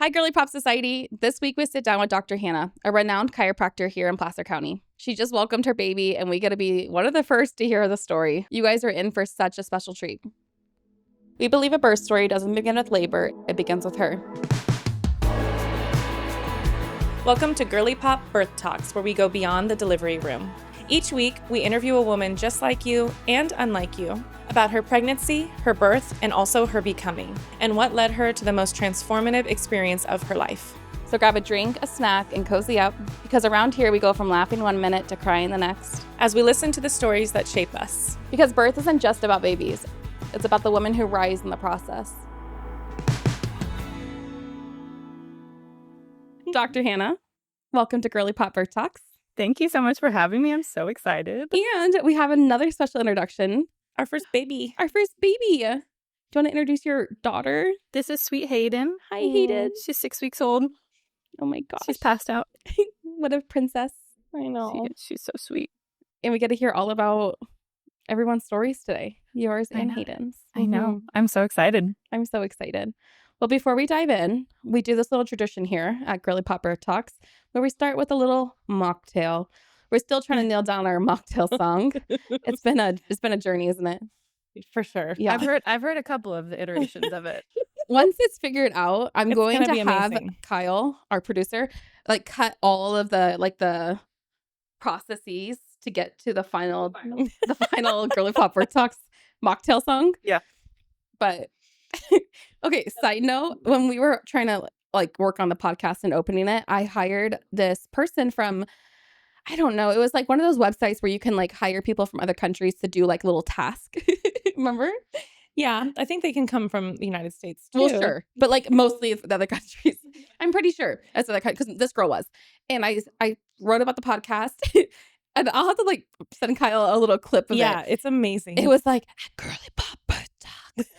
Hi, Girly Pop Society. This week we sit down with Dr. Hannah, a renowned chiropractor here in Placer County. She just welcomed her baby, and we get to be one of the first to hear the story. You guys are in for such a special treat. We believe a birth story doesn't begin with labor, it begins with her. Welcome to Girly Pop Birth Talks, where we go beyond the delivery room. Each week, we interview a woman just like you and unlike you about her pregnancy, her birth, and also her becoming, and what led her to the most transformative experience of her life. So grab a drink, a snack, and cozy up, because around here we go from laughing 1 minute to crying the next. As we listen to the stories that shape us. Because birth isn't just about babies, it's about the women who rise in the process. Dr. Hannah, welcome to Girly Pop Birth Talks. Thank you so much for having me. I'm so excited. And we have another special introduction. Our first baby. Our first baby. Do you want to introduce your daughter? This is sweet Hayden. Hi, Hayden. She's 6 weeks old. Oh my gosh. She's passed out. What a princess. I know. She's so sweet. And we get to hear all about everyone's stories today. Yours and Hayden's. I know. I'm so excited. I'm so excited. Well, before we dive in, we do this little tradition here at Girly Pop Birth Talks where we start with a little mocktail. We're still trying to nail down our mocktail song. It's been a journey, isn't it? For sure. Yeah. I've heard a couple of the iterations of it. Once it's figured out, I'm going to have amazing. Kyle, our producer, cut all of the processes to get to the final Girly Pop Birth Talks mocktail song. Yeah. But okay, side note, when we were trying to work on the podcast and opening it, I hired this person from, I don't know, it was one of those websites where you can hire people from other countries to do little tasks. Remember? Yeah, I think they can come from the United States too. Well, sure. But mostly the other countries. I'm pretty sure that's other countries, because this girl was. And I wrote about the podcast and I'll have to send Kyle a little clip of it. Yeah, it's amazing. It was at Girly Pop Birth Talks.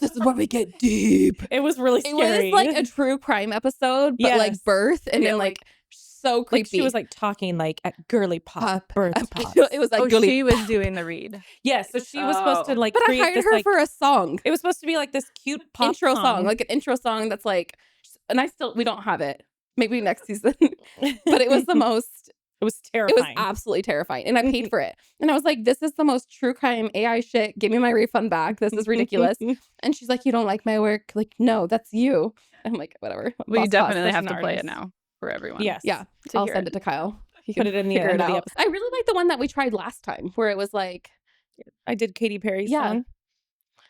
This is where we get deep. It was really scary. It was a true crime episode, but Yes. birth and then so creepy. She was talking at Girly Pop Birth Talks. It was Girly she was doing the read. Yes, so she was supposed to But I create hired this her for a song. It was supposed to be this cute pop Intro song, an intro song that's and we don't have it. Maybe next season. But it was the most. It was It terrifying. was absolutely terrifying. And I paid for it. And I was like, this is the most true crime AI shit. Give me my refund back. This is ridiculous. And she's like, you don't like my work? No, that's you. I'm like, whatever. We definitely There's have an to play it artist. now for everyone. Yes. Yeah. I'll send it to Kyle. He Put can it in the figure end it of the out. episode. I really like the one that we tried last time where it was I did Katy Perry's Yeah. song.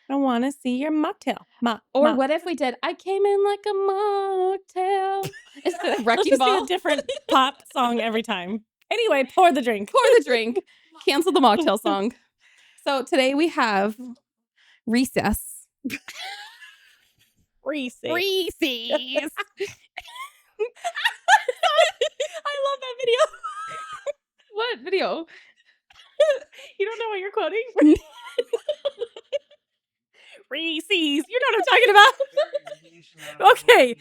I want to see your mocktail. what if we did, I came in like a mocktail instead of Let's Wrecking just do Ball? a different pop song every time. Anyway, pour the drink. Pour the drink. Cancel the mocktail song. So today we have Recess. Reese's. Reese's. I love that video. What video? You don't know what you're quoting? Reese's. You know what I'm talking about. Okay.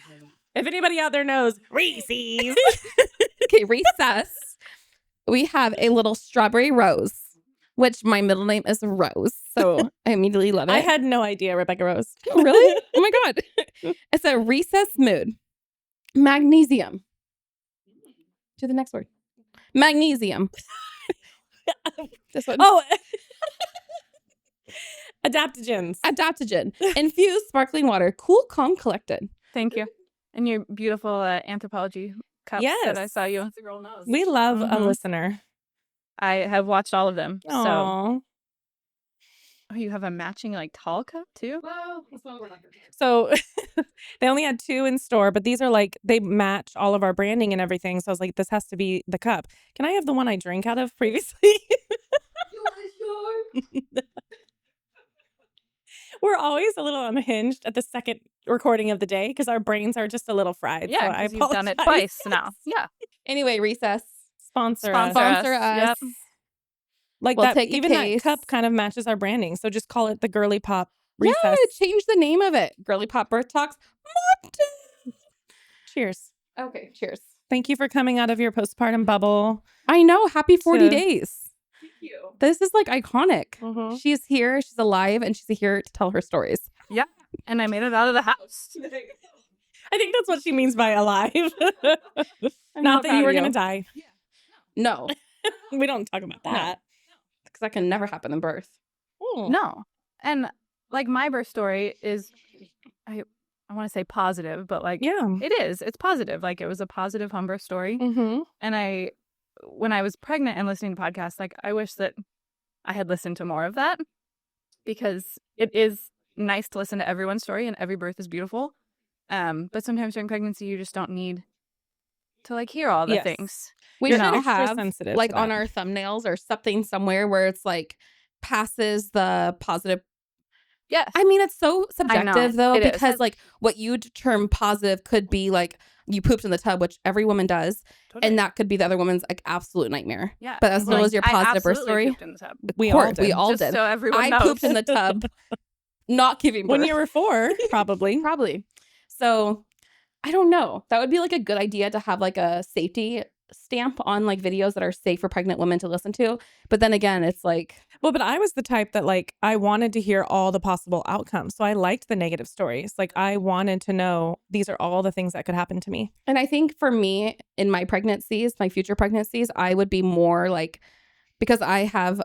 If anybody out there knows Reese's. Okay, Recess. We have a little strawberry rose, which my middle name is Rose. So I immediately love it. I had no idea, Rebecca Rose. Really? Oh my God. It's a recess mood. Magnesium. Do the next word. Magnesium. This one. Oh. Adaptogens. Adaptogen. Infused sparkling water. Cool, calm, collected. Thank you. And your beautiful anthropology cups that I saw you. We love a Mhm. listener. I have watched all of them. So Aw. you have a matching tall cup too? Well, that's one we're not gonna do. So they only had 2 in store, but these are they match all of our branding and everything. So I was like, this has to be the cup. Can I have the one I drank out of previously? We're always a little unhinged at the second recording of the day because our brains are just a little fried. Yeah, so I 'cause you've done it apologize. twice now. Yeah. Anyway, Recess. Sponsor us. Sponsor us. Yep. Like We'll that, take a even that case. cup kind of matches our branding. So just call it the Girly Pop Recess. Yeah, change the name of it. Girly Pop Birth Talks. Cheers. Okay, cheers. Thank you for coming out of your postpartum bubble. I know. Happy 40 So- days. Thank you. This is iconic. Mhm. She's here. She's alive, and she's here to tell her stories. And I made it out of the house. I think that's what she means by alive. Not that you were going to die. No. We don't talk about that. Because that can never happen in birth. No. And like my birth story is, I want to say positive, but like, it is. It's positive. Like it was a positive home birth story. Mm-hmm. And when I was pregnant and listening to podcasts, like I wish that I had listened to more of that, because it is nice to listen to everyone's story and every birth is beautiful. But sometimes during pregnancy, you just don't need to like hear all the things. We should have like on our thumbnails or something somewhere where it's like passes the positive. Yes. I mean, it's so subjective though, because is. like what you term positive could be like you pooped in the tub, which every woman does. Totally. And that could be the other woman's like absolute nightmare. Yeah. But as well as your positive birth story. Pooped in the tub. We all did. So everyone knows. I pooped in the tub, not giving birth. When you were 4, probably. Probably. So I don't know. That would be like a good idea to have like a safety stamp on like videos that are safe for pregnant women to listen to. But then again, it's like, well, but I was the type that like I wanted to hear all the possible outcomes. So I liked the negative stories. Like I wanted to know these are all the things that could happen to me. And I think for me in my pregnancies, my future pregnancies, I would be more like, because I have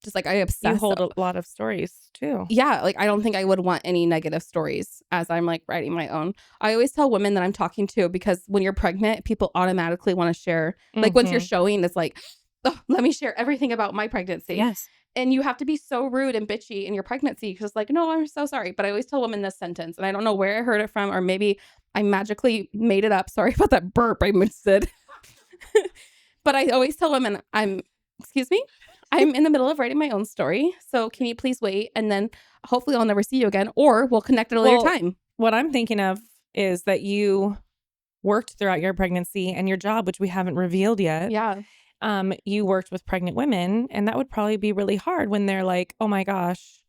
just like I obsess. You hold a lot of stories too. Yeah. Like I don't think I would want any negative stories as I'm like writing my own. I always tell women that I'm talking to, because when you're pregnant, people automatically want to share. Like once you're showing, it's like, oh, let me share everything about my pregnancy. Yes. And you have to be so rude and bitchy in your pregnancy because it's like, no, I'm so sorry. But I always tell women this sentence, and I don't know where I heard it from, or maybe I magically made it up. Sorry about that burp I missed it. But I always tell women, excuse me? I'm in the middle of writing my own story. So can you please wait? And then hopefully I'll never see you again, or we'll connect at a later time. What I'm thinking of is that you worked throughout your pregnancy and your job, which we haven't revealed yet. Yeah. You worked with pregnant women, and that would probably be really hard when they're like, oh my gosh,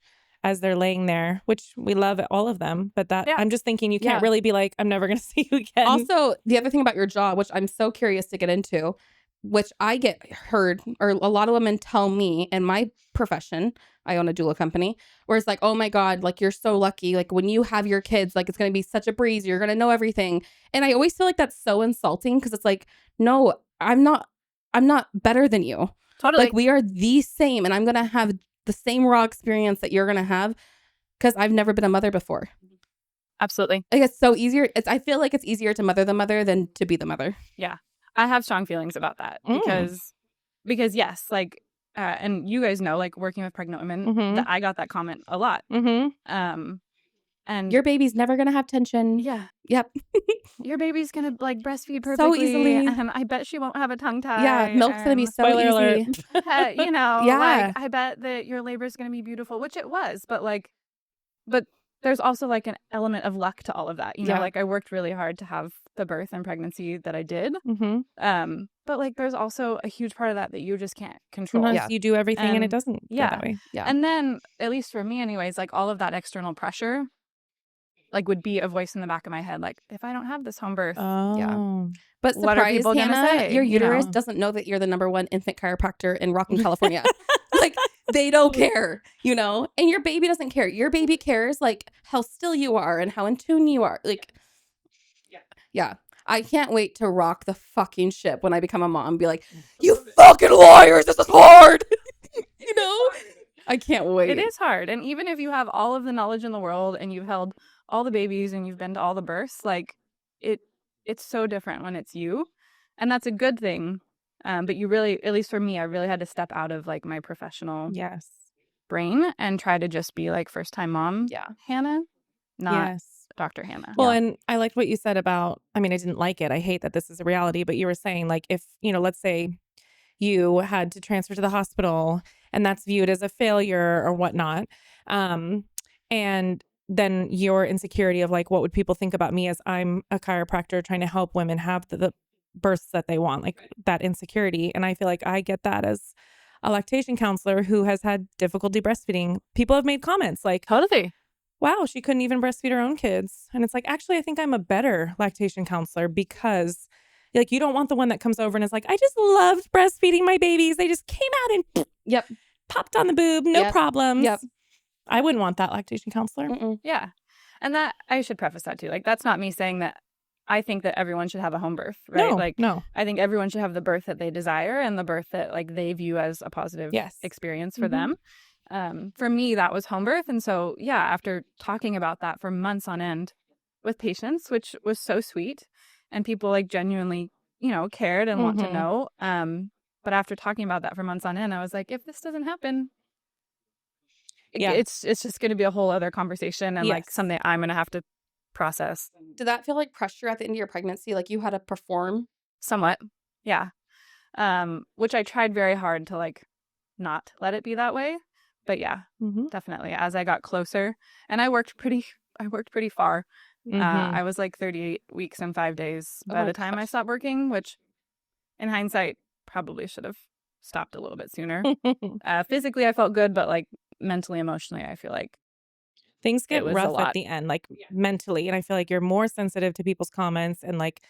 as they're laying there, which we love all of them. But I'm just thinking you can't really be like, I'm never going to see you again. Also, the other thing about your job, which I'm so curious to get into, which I get heard, or a lot of women tell me in my profession, I own a doula company, where it's like, oh my God, like you're so lucky. Like when you have your kids, like it's going to be such a breeze. You're going to know everything. And I always feel like that's so insulting, because it's like, no, I'm not better than you. Totally. Like we are the same, and I'm going to have the same raw experience that you're going to have, because I've never been a mother before. Absolutely. Like it's so easier. I feel like it's easier to mother the mother than to be the mother. Yeah. I have strong feelings about that because yes, like, and you guys know, like working with pregnant women, that I got that comment a lot. And your baby's never going to have tension. Yeah. Yep. Your baby's going to like breastfeed perfectly. So easily. And I bet she won't have a tongue tie. Yeah. Milk's going to be so easy. You know, like I bet that your labor is going to be beautiful, which it was. But there's also like an element of luck to all of that. You know, like I worked really hard to have the birth and pregnancy that I did. But like there's also a huge part of that you just can't control. Sometimes you do everything and it doesn't go that way. Yeah. And then, at least for me anyways, like all of that external pressure like would be a voice in the back of my head, like, if I don't have this home birth. But what are people Hannah, gonna say? Your uterus doesn't know that you're the #1 infant chiropractor in Rocklin, California. Like, they don't care, you know? And your baby doesn't care. Your baby cares, like, how still you are and how in tune you are. Like, yeah. I can't wait to rock the fucking ship when I become a mom and be like, you fucking liars, this is hard. You know? I can't wait. It is hard. And even if you have all of the knowledge in the world and you've held all the babies and you've been to all the births, like, it's so different when it's you. And that's a good thing. But you really, at least for me, I really had to step out of like my professional brain and try to just be like first time mom Hannah, not Dr. Hannah. Well, and I liked what you said about, I mean, I didn't like it. I hate that this is a reality, but you were saying like if, you know, let's say you had to transfer to the hospital and that's viewed as a failure or whatnot. And then your insecurity of like, what would people think about me as I'm a chiropractor trying to help women have the births that they want, like that insecurity. And I feel like I get that as a lactation counselor who has had difficulty breastfeeding. People have made comments like, totally. Wow, she couldn't even breastfeed her own kids. And it's like, actually, I think I'm a better lactation counselor because like, you don't want the one that comes over and is like, I just loved breastfeeding my babies. They just came out and popped on the boob. No problems. I wouldn't want that lactation counselor. Yeah. And that, I should preface that too. Like, that's not me saying that I think that everyone should have a home birth, right? No, Like, no. I think everyone should have the birth that they desire and the birth that like they view as a positive Yes. experience for Mhm. them. For me, that was home birth. And so, yeah, after talking about that for months on end with patients, which was so sweet, and people like genuinely, cared and want to Mhm. know. But after talking about that for months on end, I was like, if this doesn't happen, Yeah. it's just going to be a whole other conversation and like Yes. something I'm going to have to process Did that feel like pressure at the end of your pregnancy? Like you had to perform? somewhat. Yeah. Which I tried very hard to like not let it be that way. But yeah, Mhm. definitely as I got closer, and I worked pretty far. Mhm. I was like 38 weeks and 5 days Oh by my the time I gosh. stopped working, which in hindsight probably should have stopped a little bit sooner. Physically I felt good, but like mentally, emotionally, I feel like Things get it was a rough at lot. the end, like mentally. And I feel like you're more sensitive to people's comments, and like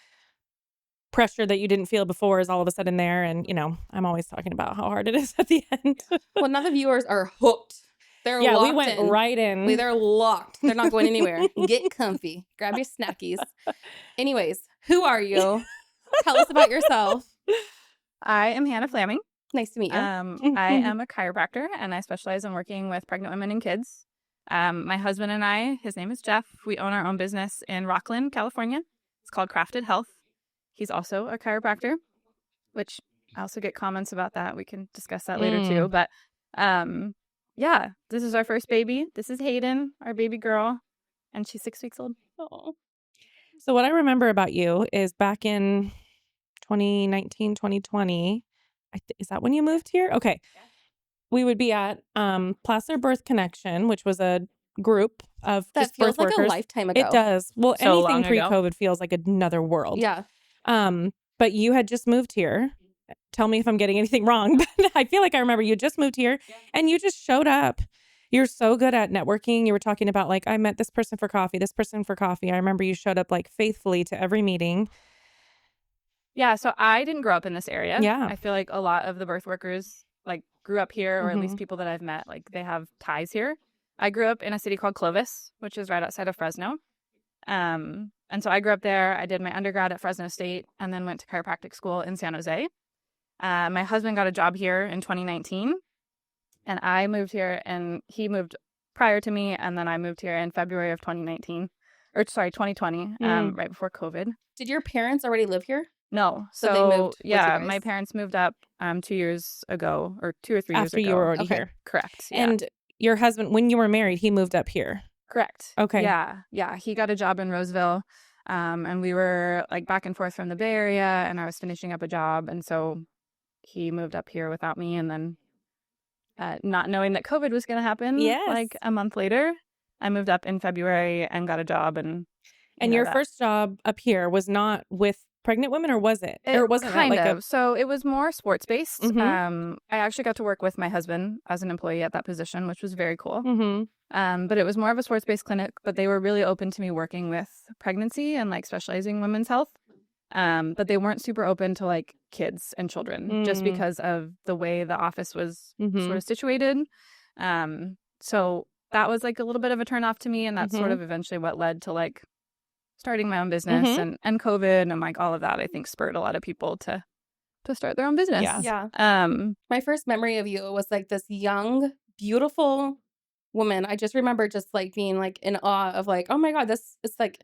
pressure that you didn't feel before is all of a sudden there. And, I'm always talking about how hard it is at the end. Well, now the viewers are hooked. They're Yeah, we locked went in. right in. They're locked. They're not going anywhere. Get comfy. Grab your snackies. Anyways, who are you? Tell us about yourself. I am Hannah Flammang. Nice to meet you. I am a chiropractor and I specialize in working with pregnant women and kids. My husband and I, his name is Jeff. We own our own business in Rocklin, California. It's called Crafted Health. He's also a chiropractor, which I also get comments about that. We can discuss that later too. But yeah, this is our first baby. This is Hayden, our baby girl, and she's 6 weeks old. Oh. So what I remember about you is back in 2019, 2020, is that when you moved here? Okay. We would be at Placer Birth Connection, which was a group of That just feels birth like a workers. lifetime ago. It does. Well, So anything long ago. pre-COVID feels like another world. Yeah. But you had just moved here. Tell me if I'm getting anything wrong, but I feel like I remember you just moved here and you just showed up. You're so good at networking. You were talking about like, I met this person for coffee, this person for coffee. I remember you showed up like faithfully to every meeting. Yeah, so I didn't grow up in this area. Yeah. I feel like a lot of the birth workers like grew up here, or at least people that I've met, like they have ties here. I grew up in a city called Clovis, which is right outside of Fresno. And so I grew up there. I did my undergrad at Fresno State and then went to chiropractic school in San Jose. My husband got a job here in 2019 and I moved here and he moved prior to me. And then I moved here in February of 2020, right before COVID. Did your parents already live here? No. So they moved with you yeah, guys? my parents moved up 2 years ago, or 2 or 3 years After ago. you were already Okay. here. Correct. Yeah. And your husband, when you were married, he moved up here. Correct. Okay. Yeah. He got a job in Roseville. And we were like back and forth from the Bay Area, and I was finishing up a job. And so he moved up here without me. And then not knowing that COVID was going to happen, Yes. like a month later, I moved up in February and got a job. And your first job up here was not with pregnant women, or was it? It Or wasn't that kind like of. So it was more sports based. Mhm. I actually got to work with my husband as an employee at that position, which was very cool. Mm-hmm. But it was more of a sports based clinic, but they were really open to me working with pregnancy and like specializing in women's health. But they weren't super open to like kids and children just because of the way the office was sort of situated. So that was like a little bit of a turn off to me. And that's sort of eventually what led to like starting my own business and COVID and like all of that, I think spurred a lot of people to start their own business. Yeah. My first memory of you was like this young, beautiful woman. I just remember just like being like in awe of like, oh my God, this is like,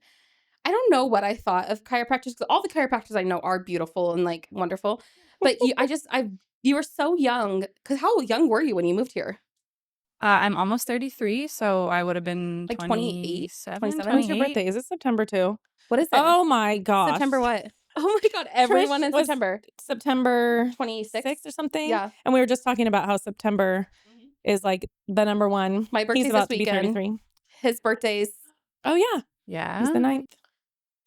I don't know what I thought of chiropractors, because all the chiropractors I know are beautiful and like wonderful. But you were so young. Because how young were you when you moved here? I'm almost 33, so I would have been Like 28, 27? When's your birthday? Is it September too? What is it? Oh my gosh. September what? Oh my God, everyone in was September. September 26th or something. Yeah. And we were just talking about how September is like the number one. My birthday's He's about this to be weekend. 33. His birthday's Oh yeah. Yeah. He's the 9th.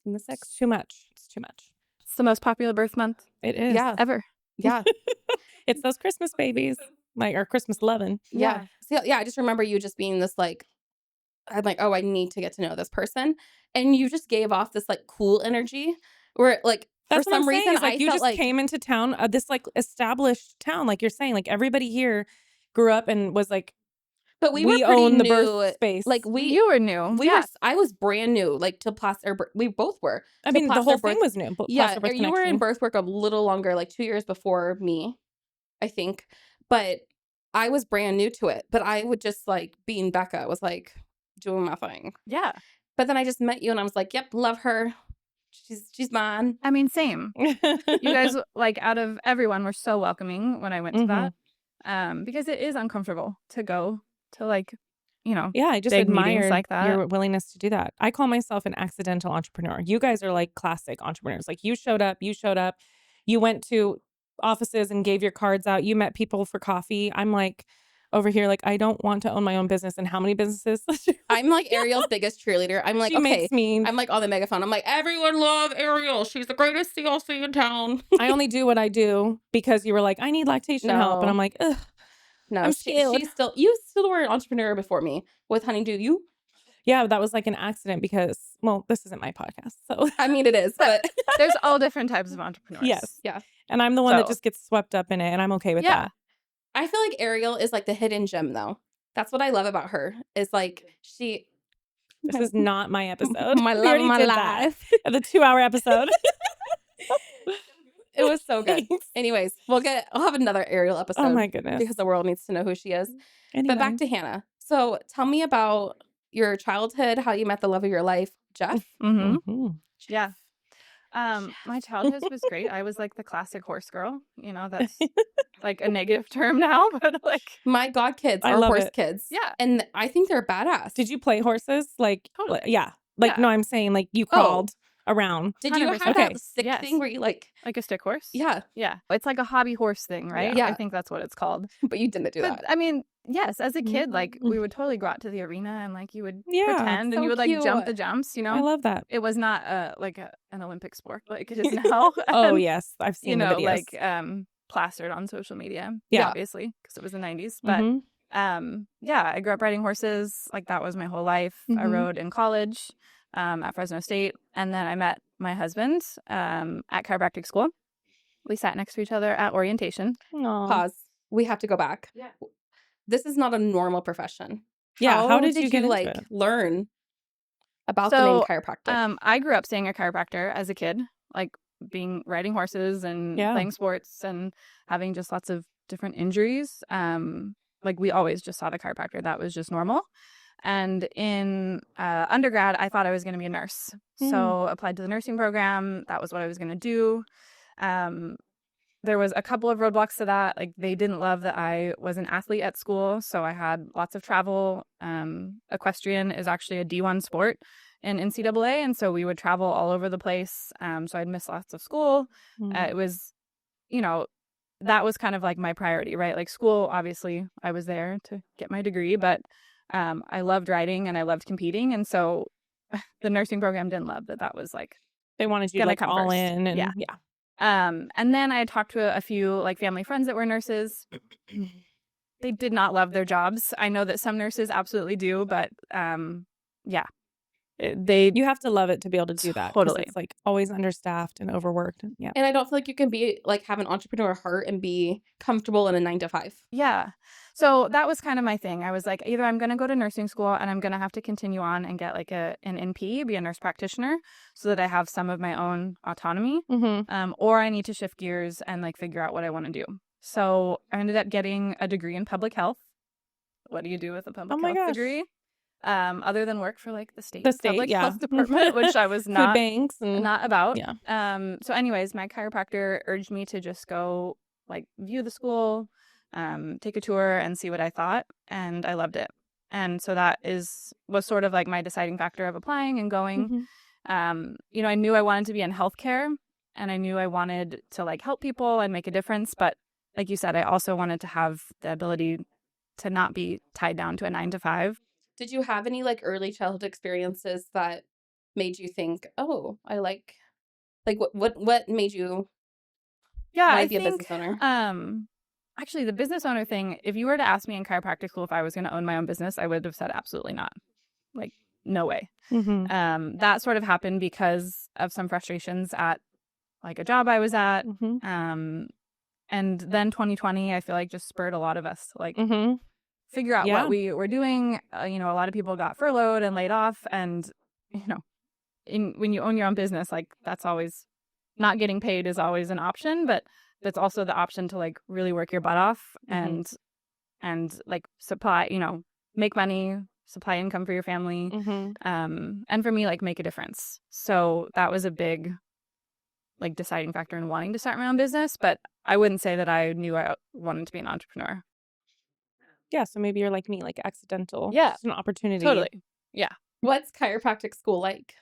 in the 6th. It's too much. It's too much. It's the most popular birth month It is. Yeah. ever. Yeah. It's those Christmas babies. Like our Christmas lovin'. Yeah. So, yeah, I just remember you just being this like, I'm like, oh, I need to get to know this person. And you just gave off this like cool energy where like, That's for what some I'm saying, reason, is, like, I you felt just like came into town, this like established town, like you're saying, like everybody here grew up and was like But we we were pretty own the new. birth space. Like You were new. we were. I was brand new, like to plaster. We both were. I to mean, the plaster whole thing birth- was new. Yeah, Plaster birth you were in connection. birth work a little longer, like 2 years before me, I think. But I was brand new to it. But I would just like being Becca was like doing my thing. Yeah. But then I just met you and I was like, yep, love her. She's mine. I mean, same. You guys, like, out of everyone, were so welcoming when I went to that. Because it is uncomfortable to go to, like, you know, Yeah, I just big meetings admire like that. your willingness to do that. I call myself an accidental entrepreneur. You guys are like classic entrepreneurs. Like you showed up, you went to offices and gave your cards out. You met people for coffee. I'm like over here, like, I don't want to own my own business. And how many businesses? I'm like Ariel's biggest cheerleader. I'm like, She okay. makes me. I'm like on the megaphone. I'm like, everyone love Ariel. She's the greatest CLC in town. I only do what I do because you were like, I need lactation help. And No. I'm like, ugh. No, I'm scared. you still were an entrepreneur before me with Honeydew. You? Yeah, that was like an accident because, well, this isn't my podcast. So I mean, it is, but There's all different types of entrepreneurs. yes. yeah. And I'm the one that So- just gets swept up in it. And I'm okay with Yeah. that. I feel like Ariel is like the hidden gem, though. That's what I love about her. Is like she. This is not my episode. My We love already of my did that. life. The 2-hour episode. It was so good. Thanks. Anyways, we'll have another Ariel episode. Oh my goodness. Because the world needs to know who she is. Anyway. But back to Hannah. So tell me about your childhood, how you met the love of your life, Jeff. Mm-hmm. Mhm. Yeah. My childhood was great. I was like the classic horse girl. You know, that's like a negative term now, but like, My god kids I are love horse it. kids. Yeah. And I think they're badass. Did you play horses? Like, Totally. yeah. Like, Yeah. no, I'm saying like you crawled around. Did you have 100%. that Okay. stick Yes. thing where you like, like a stick horse. yeah, Yeah. It's like a hobby horse thing, right? Yeah. I think that's what it's called. but you didn't do But that. I mean, yes, as a kid, like we would totally go out to the arena and like you would Yeah, pretend so and you would like jump cute. the jumps, you know? I love that. It was not an Olympic sport like it is now. Oh, And, yes. I've seen you the know, videos. like plastered on social media. Yeah. Obviously, because it was the 90s. But Mhm. yeah, I grew up riding horses. Like that was my whole life. I Mhm. rode in college at Fresno State. And then I met my husband at chiropractic school. We sat next to each other at orientation. Aw. Pause. We have to go back. Yeah. This is not a normal profession. Yeah, how did you get into like it? learn about the name So, chiropractic? I grew up seeing a chiropractor as a kid, like riding horses and Yeah. playing sports and having just lots of different injuries. Like we always just saw the chiropractor. That was just normal. And in undergrad, I thought I was going to be a nurse. So applied to the nursing program. That was what I was going to do. There was a couple of roadblocks to that. Like they didn't love that I was an athlete at school. So I had lots of travel. Equestrian is actually a D1 sport in NCAA. And so we would travel all over the place. So I'd miss lots of school. It was, you know, that was kind of like my priority, right? Like school, obviously I was there to get my degree, but I loved riding and I loved competing. And so the nursing program didn't love that was like, They wanted you Gonna like come all first. in. And Yeah. yeah. and then I talked to a few like family friends that were nurses. They did not love their jobs. I know that some nurses absolutely do, but yeah, You have to love it to be able to do that. 'Cause Totally. It's like always understaffed and overworked. And, yeah. And I don't feel like you can be like have an entrepreneur heart and be comfortable in a 9-to-5. Yeah. So that was kind of my thing. I was like, either I'm going to go to nursing school and I'm going to have to continue on and get like an NP, be a nurse practitioner, so that I have some of my own autonomy, Mm-hmm. or I need to shift gears and like figure out what I want to do. So I ended up getting a degree in public health. What do you do with a public Oh my health gosh. degree? Other than work for like the state, The state, public yeah. health department, which I was Food not banks and not about. Yeah. So anyways, my chiropractor urged me to just go like view the school, take a tour and see what I thought. And I loved it. And so that was sort of like my deciding factor of applying and going. Mhm. You know, I knew I wanted to be in healthcare and I knew I wanted to like help people and make a difference. But like you said, I also wanted to have the ability to not be tied down to a 9-to-5. Did you have any like early childhood experiences that made you think, oh, I like what made you Yeah, want I to be a think, business owner? actually, the business owner thing, if you were to ask me in chiropractic school if I was going to own my own business, I would have said absolutely not. Like, no way. Mm-hmm. That sort of happened because of some frustrations at like a job I was at. Mm-hmm. And then 2020, I feel like just spurred a lot of us to like Mm-hmm. figure out Yeah. what we were doing. A lot of people got furloughed and laid off, and when you own your own business, like that's always not getting paid is always an option, but that's also the option to like really work your butt off and like supply, make money, supply income for your family, and for me, like make a difference. So that was a big like deciding factor in wanting to start my own business, but I wouldn't say that I knew I wanted to be an entrepreneur. Yeah. So maybe you're like me, like accidental. Yeah. Just an opportunity. Totally. Yeah. What's chiropractic school like?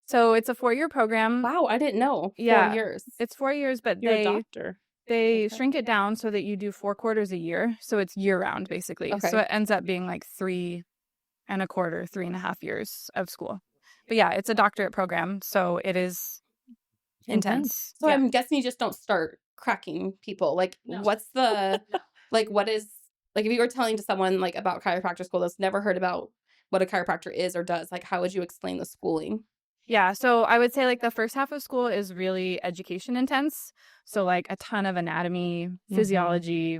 So it's a 4-year program. Wow, I didn't know. Yeah. 4 years. It's 4 years, but You're a doctor. they Okay. shrink it down so that you do 4 quarters a year. So it's year round, basically. Okay. So it ends up being like 3.25, 3.5 years of school. But yeah, it's a doctorate program. So it is intense. So Yeah. I'm guessing you just don't start cracking people. Like, what's the, like, what is, like, if you were telling to someone, like, about chiropractor school that's never heard about what a chiropractor is or does, like, how would you explain the schooling? Yeah, so I would say like the first half of school is really education intense. So like a ton of anatomy, physiology.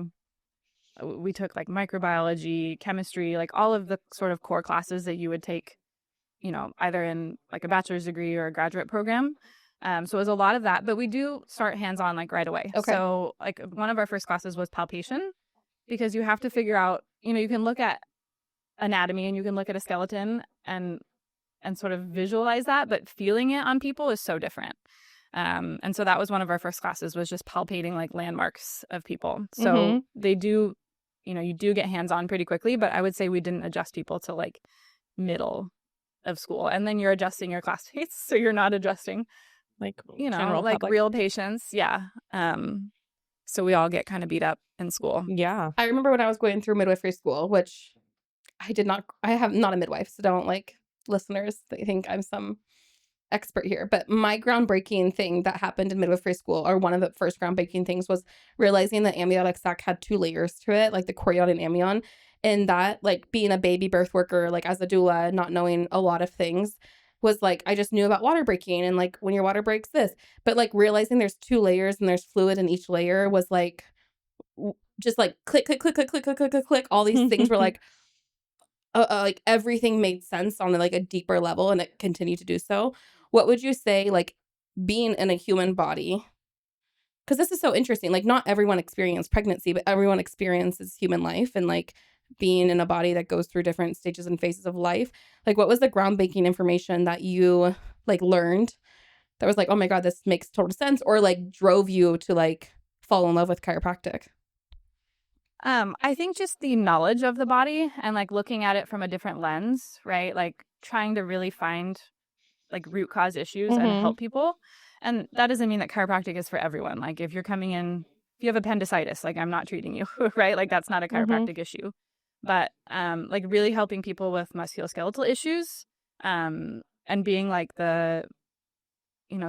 We took like microbiology, chemistry, like all of the sort of core classes that you would take, either in like a bachelor's degree or a graduate program. So it was a lot of that, but we do start hands-on like right away. Okay. So like one of our first classes was palpation, because you have to figure out, you can look at anatomy and you can look at a skeleton and sort of visualize that, but feeling it on people is so different. And so that was one of our first classes, was just palpating like landmarks of people. So they do, you do get hands-on pretty quickly, but I would say we didn't adjust people to like middle of school. And then you're adjusting your classmates, so you're not adjusting Like, general like public. Real patients. Yeah. So we all get kind of beat up in school. Yeah. I remember when I was going through midwifery school, which I have not a midwife, so don't like listeners that think I'm some expert here. But my groundbreaking thing that happened in midwifery school, or one of the first groundbreaking things, was realizing that amniotic sac had 2 layers to it, like the chorion and amnion. And that, like, being a baby birth worker, like as a doula, not knowing a lot of things, was like, I just knew about water breaking and like when your water breaks this. But like realizing there's 2 layers and there's fluid in each layer was like, just like click, click, click, click, click, click, click, click, click. All these things were like, like everything made sense on like a deeper level, and it continued to do so. What would you say, like, being in a human body? Because this is so interesting. Like, not everyone experiences pregnancy, but everyone experiences human life and like being in a body that goes through different stages and phases of life. Like, what was the groundbreaking information that you like learned that was like, oh my God, this makes total sense, or like drove you to like fall in love with chiropractic? I think just the knowledge of the body and like looking at it from a different lens, right? Like trying to really find like root cause issues and help people. And that doesn't mean that chiropractic is for everyone. Like if you're coming in, if you have appendicitis, like I'm not treating you, right? Like that's not a chiropractic issue. But like really helping people with musculoskeletal issues, and being like the,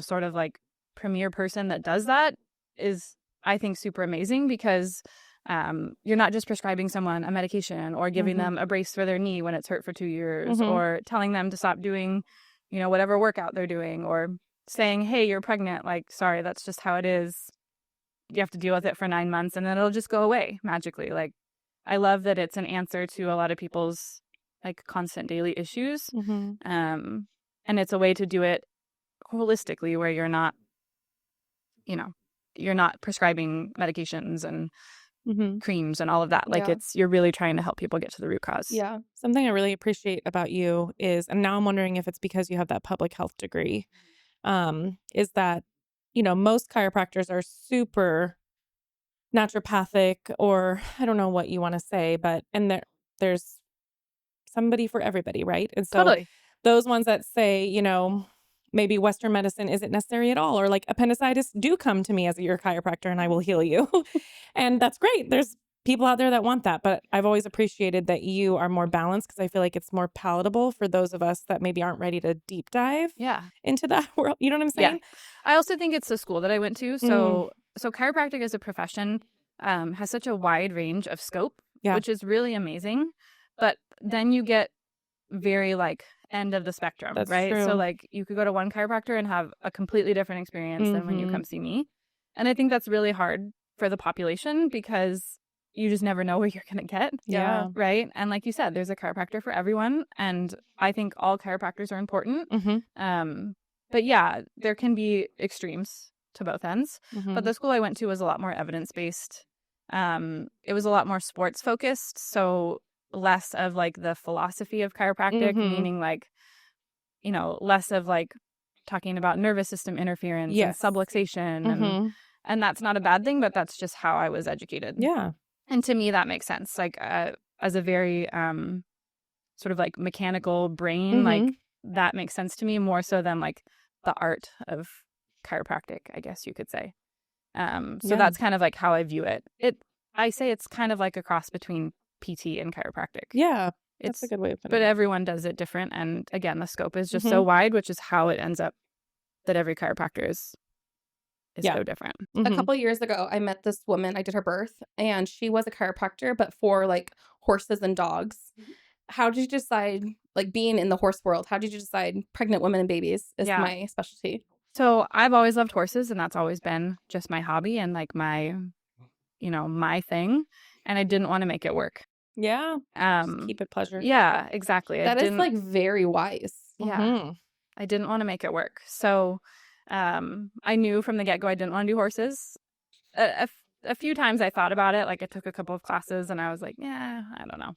sort of like premier person that does that is, I think, super amazing, because you're not just prescribing someone a medication or giving them a brace for their knee when it's hurt for 2 years, or telling them to stop doing, whatever workout they're doing, or saying, hey, you're pregnant. Like, sorry, that's just how it is. You have to deal with it for 9 months and then it'll just go away magically. Like, I love that it's an answer to a lot of people's like constant daily issues. And it's a way to do it holistically, where you're not, you're not prescribing medications and creams and all of that. Like you're really trying to help people get to the root cause. Yeah. Something I really appreciate about you is, and now I'm wondering if it's because you have that public health degree, is that, most chiropractors are super naturopathic, or I don't know what you want to say, but, and there's somebody for everybody, right? And so Totally. those ones that say, maybe Western medicine isn't necessary at all, or like appendicitis, do come to me as your chiropractor and I will heal you. And that's great. There's people out there that want that, but I've always appreciated that you are more balanced, because I feel like it's more palatable for those of us that maybe aren't ready to deep dive into that world. You know what I'm saying? Yeah. I also think it's the school that I went to. So chiropractic as a profession has such a wide range of scope, which is really amazing. But then you get very like end of the spectrum, right? True. So like you could go to one chiropractor and have a completely different experience than when you come see me. And I think that's really hard for the population, because you just never know what you're going to get. Yeah. Right. And like you said, there's a chiropractor for everyone. And I think all chiropractors are important. But yeah, there can be extremes to both ends. But the school I went to was a lot more evidence-based. It was a lot more sports focused. So less of like the philosophy of chiropractic, meaning like, less of like talking about nervous system interference and subluxation. And that's not a bad thing, but that's just how I was educated. Yeah. And to me, that makes sense. Like as a very sort of like mechanical brain, like that makes sense to me more so than like the art of chiropractic, I guess you could say. So that's kind of like how I view it. I say it's kind of like a cross between PT and chiropractic. Yeah. That's a good way of putting it. But everyone does it different. And again, the scope is just so wide, which is how it ends up that every chiropractor is so different. A couple years ago, I met this woman. I did her birth, and she was a chiropractor, but for like horses and dogs. How did you decide, like being in the horse world, how did you decide pregnant women and babies is my specialty? So I've always loved horses, and that's always been just my hobby and like my, my thing. And I didn't want to make it work. Yeah. Just keep it pleasure. Yeah, exactly. That is like very wise. Yeah. I didn't want to make it work. So I knew from the get-go I didn't want to do horses. A few times I thought about it. Like I took a couple of classes and I was like, yeah, I don't know.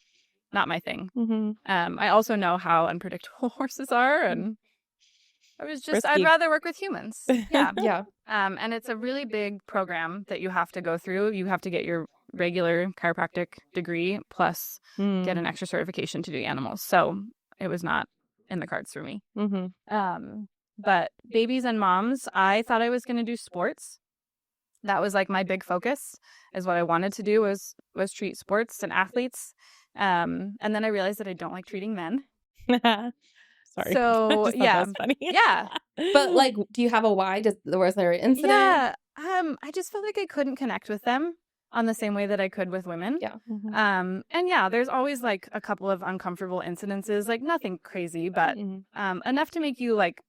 Not my thing. I also know how unpredictable horses are, and I was just, I'd rather work with humans. Yeah. And it's a really big program that you have to go through. You have to get your regular chiropractic degree plus get an extra certification to do animals. So it was not in the cards for me. But babies and moms, I thought I was going to do sports. That was like my big focus, is what I wanted to do was treat sports and athletes. And then I realized that I don't like treating men. Sorry. So that was funny. Yeah. But like, do you have a why? Was there an incident? Yeah. I just felt like I couldn't connect with them on the same way that I could with women. Yeah. And yeah, there's always like a couple of uncomfortable incidences, like nothing crazy, but enough to make you like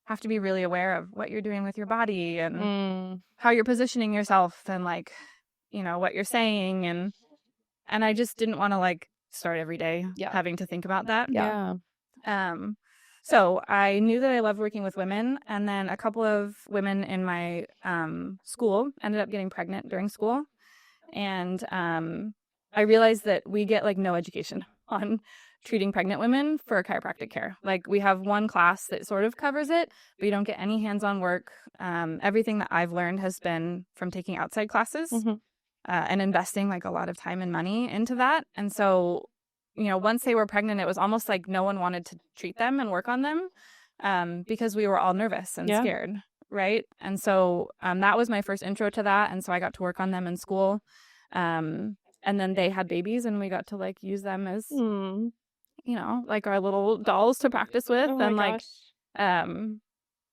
have to be really aware of what you're doing with your body and how you're positioning yourself and like, what you're saying. And I just didn't want to like start every day having to think about that. Yeah. So I knew that I loved working with women, and then a couple of women in my school ended up getting pregnant during school. And I realized that we get like no education on treating pregnant women for chiropractic care. Like we have one class that sort of covers it, but you don't get any hands-on work. Everything that I've learned has been from taking outside classes and investing like a lot of time and money into that. And so, once they were pregnant, it was almost like no one wanted to treat them and work on them because we were all nervous and scared. Right. And so that was my first intro to that. And so I got to work on them in school. And then they had babies and we got to like use them as, like our little dolls to practice with. Oh and my like, gosh.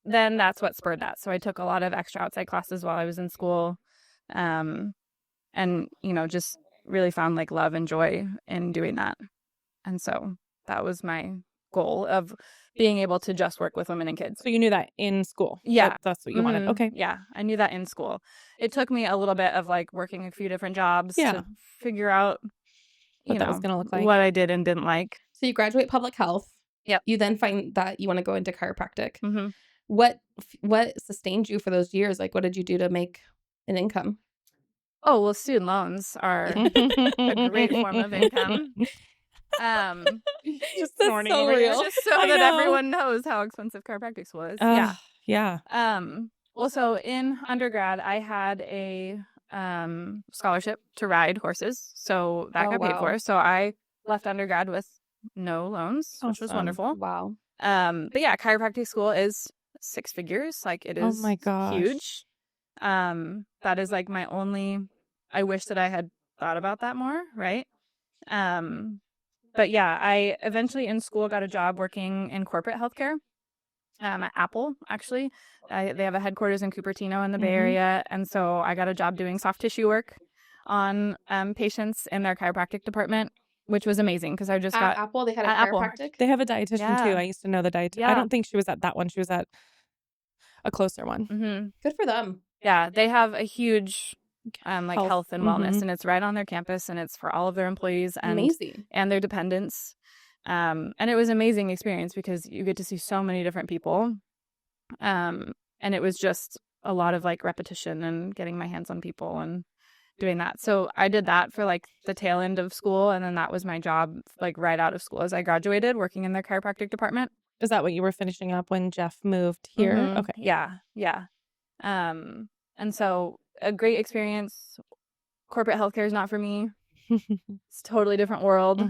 then that's what spurred that. So I took a lot of extra outside classes while I was in school. And, just really found like love and joy in doing that. And so that was my goal of being able to just work with women and kids. So you knew that in school? Yeah. That's what you wanted. Okay. Yeah, I knew that in school. It took me a little bit of like working a few different jobs to figure out what that was going to look like. What I did and didn't like. So you graduate public health. Yep. You then find that you want to go into chiropractic. What sustained you for those years? Like, what did you do to make an income? Oh, well, student loans are a great form of income. Just snorting so over real. Just so that everyone knows how expensive chiropractic school is. Yeah. Well, so in undergrad, I had a scholarship to ride horses, so that got paid for. So I left undergrad with no loans, which was wonderful. Wow. But yeah, chiropractic school is 6 figures. Like it is huge. That is like my only. I wish that I had thought about that more, right? But yeah, I eventually in school got a job working in corporate healthcare at Apple, actually. They have a headquarters in Cupertino in the Bay Area. And so I got a job doing soft tissue work on patients in their chiropractic department, which was amazing because I just got... Apple, they had a chiropractic? Apple. They have a dietitian too. I used to know the dietitian. Yeah. I don't think she was at that one. She was at a closer one. Good for them. Yeah, they have a huge like health and wellness, and it's right on their campus, and it's for all of their employees Amazing. and their dependents. And it was an amazing experience because you get to see so many different people. And it was just a lot of like repetition and getting my hands on people and doing that. So I did that for like the tail end of school, and then that was my job like right out of school as I graduated, working in their chiropractic department. Is that what you were finishing up when Jeff moved here? Mhm. Okay. Yeah. And so a great experience. Corporate healthcare is not for me. It's a totally different world.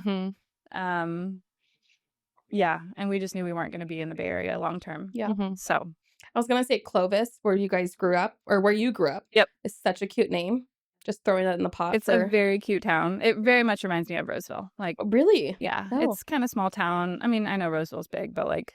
Yeah, and we just knew we weren't going to be in the Bay Area long term. Yeah. So I was going to say Clovis, where you guys grew up, or where you grew up. Yep. Is such a cute name. Just throwing that in the pot. It's a very cute town. It very much reminds me of Roseville. Like, really? yeah, Oh. it's kind of small town. I mean, I know Roseville's big, but like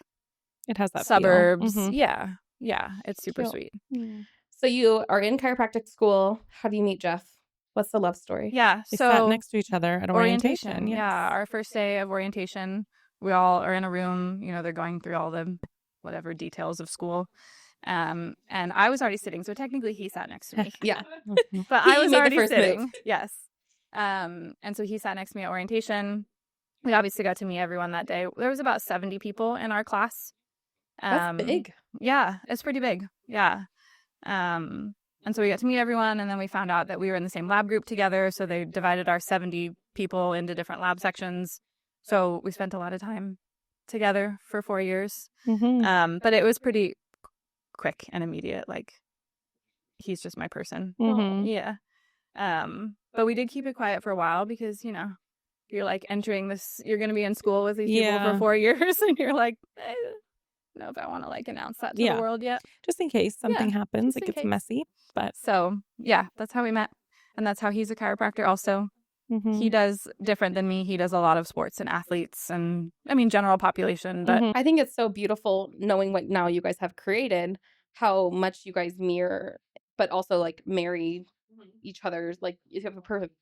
It has that suburbs. feel. Yeah, it's super Cute. sweet. So you are in chiropractic school. How do you meet Jeff? What's the love story? Yeah, They so sat next to each other at orientation. Yes. Yeah, our first day of orientation, we all are in a room. You know, they're going through all the whatever details of school. And I was already sitting, so technically he sat next to me. Yeah. But He I was made the already first sitting. move. Yes. And so he sat next to me at orientation. We obviously got to meet everyone that day. There was about 70 people in our class. That's big. Yeah, it's pretty big. Yeah. And so we got to meet everyone, and then we found out that we were in the same lab group together. So they divided our 70 people into different lab sections. So we spent a lot of time together for 4 years. But it was pretty quick and immediate. Like, he's just my person. Yeah. But we did keep it quiet for a while because, you know, you're like entering this, you're going to be in school with these people for 4 years, and you're like, I don't know if I want to like announce that to the world yet. Just in case something happens, it gets messy. But so yeah, that's how we met. And that's how he's a chiropractor also. He does different than me. He does a lot of sports and athletes and, I mean, general population. But I think it's so beautiful knowing what now you guys have created, how much you guys mirror, but also like marry each other's, like you have a perfect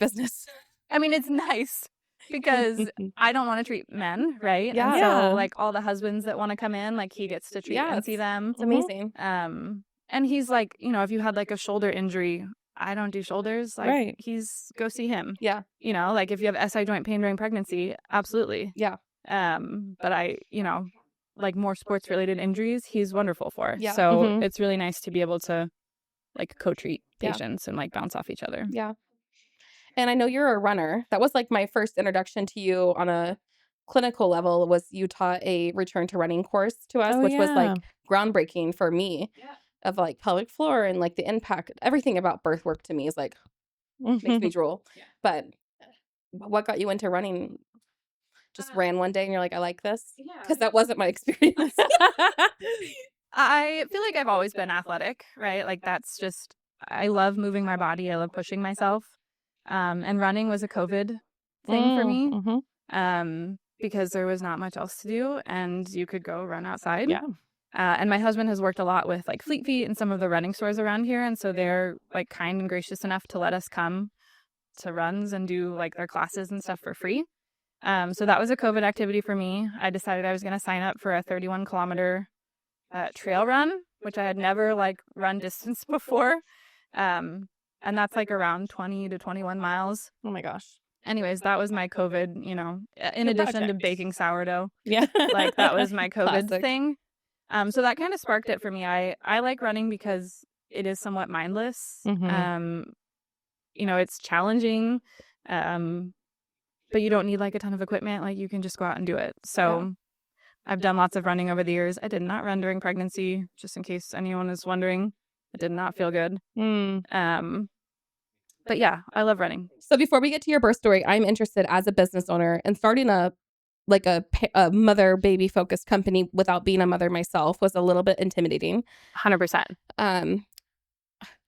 business. I mean, it's nice because I don't want to treat men, right? Yeah. And so like all the husbands that want to come in, like he gets to treat and see them. It's amazing. And he's like, you know, if you had like a shoulder injury, I don't do shoulders. Like he's go see him. Yeah. You know, like if you have SI joint pain during pregnancy, absolutely. Yeah. But I, you know, like more sports related injuries, he's wonderful for. Yeah. So it's really nice to be able to like co-treat patients and like bounce off each other. Yeah. And I know you're a runner. That was like my first introduction to you on a clinical level, was you taught a return to running course to us, which was like groundbreaking for me. Of like pelvic floor and like the impact, everything about birth work to me is like makes me drool. But what got you into running? Just ran one day and you're like, I like this? Because that wasn't my experience. I feel like I've always been athletic, right? Like that's just, I love moving my body. I love pushing myself. And running was a COVID thing for me because there was not much else to do and you could go run outside. Yeah. And my husband has worked a lot with like Fleet Feet and some of the running stores around here. And so they're like kind and gracious enough to let us come to runs and do like their classes and stuff for free. So that was a COVID activity for me. I decided I was going to sign up for a 31-kilometer trail run, which I had never like run distance before. And that's like around 20 to 21 miles. Oh my gosh. Anyways, that was my COVID, you know, in addition to baking sourdough. Yeah. Like that was my COVID Classic. thing. So that kind of sparked it for me. I like running because it is somewhat mindless. You know, it's challenging, but you don't need like a ton of equipment. Like you can just go out and do it. So I've done lots of running over the years. I did not run during pregnancy, just in case anyone is wondering. It did not feel good. But yeah, I love running. So before we get to your birth story, I'm interested as a business owner and starting a mother baby focused company without being a mother myself was a little bit intimidating. 100%.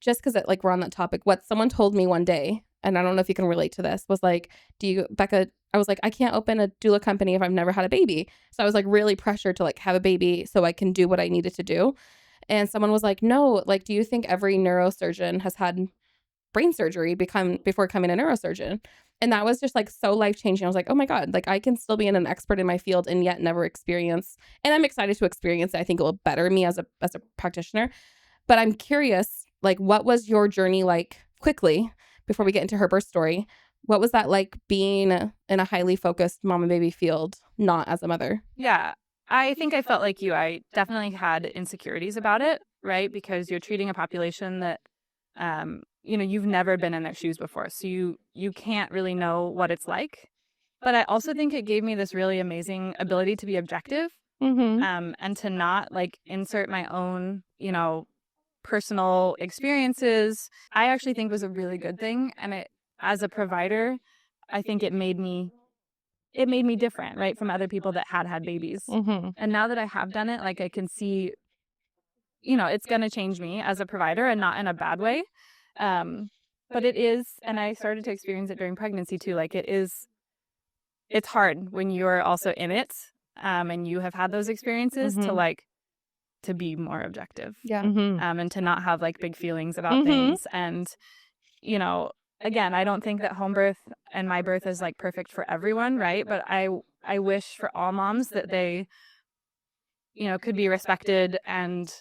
Just because like we're on that topic, what someone told me one day, and I don't know if you can relate to this, was like, Becca, I was like, I can't open a doula company if I've never had a baby. So I was like really pressured to like have a baby so I can do what I needed to do. And someone was like, no, like, do you think every neurosurgeon has had brain surgery before becoming a neurosurgeon? And that was just like so life-changing. I was like, oh my God, like I can still be an expert in my field and yet never experience. And I'm excited to experience it. I think it will better me as a practitioner. But I'm curious, like, what was your journey like quickly before we get into her birth story? What was that like being in a highly focused mom and baby field, not as a mother? Yeah, I think I felt like you. I definitely had insecurities about it, right? Because you're treating a population that, you've never been in their shoes before. So you can't really know what it's like. But I also think it gave me this really amazing ability to be objective, and to not like insert my own, personal experiences. I actually think was a really good thing. And as a provider, I think it made me different, right, from other people that had babies. And now that I have done it, like I can see, it's going to change me as a provider, and not in a bad way. But it is, and I started to experience it during pregnancy too. Like it's hard when you're also in it, and you have had those experiences to be more objective. Yeah. And to not have like big feelings about things. And, again, I don't think that home birth and my birth is like perfect for everyone, right? But I wish for all moms that they, could be respected and,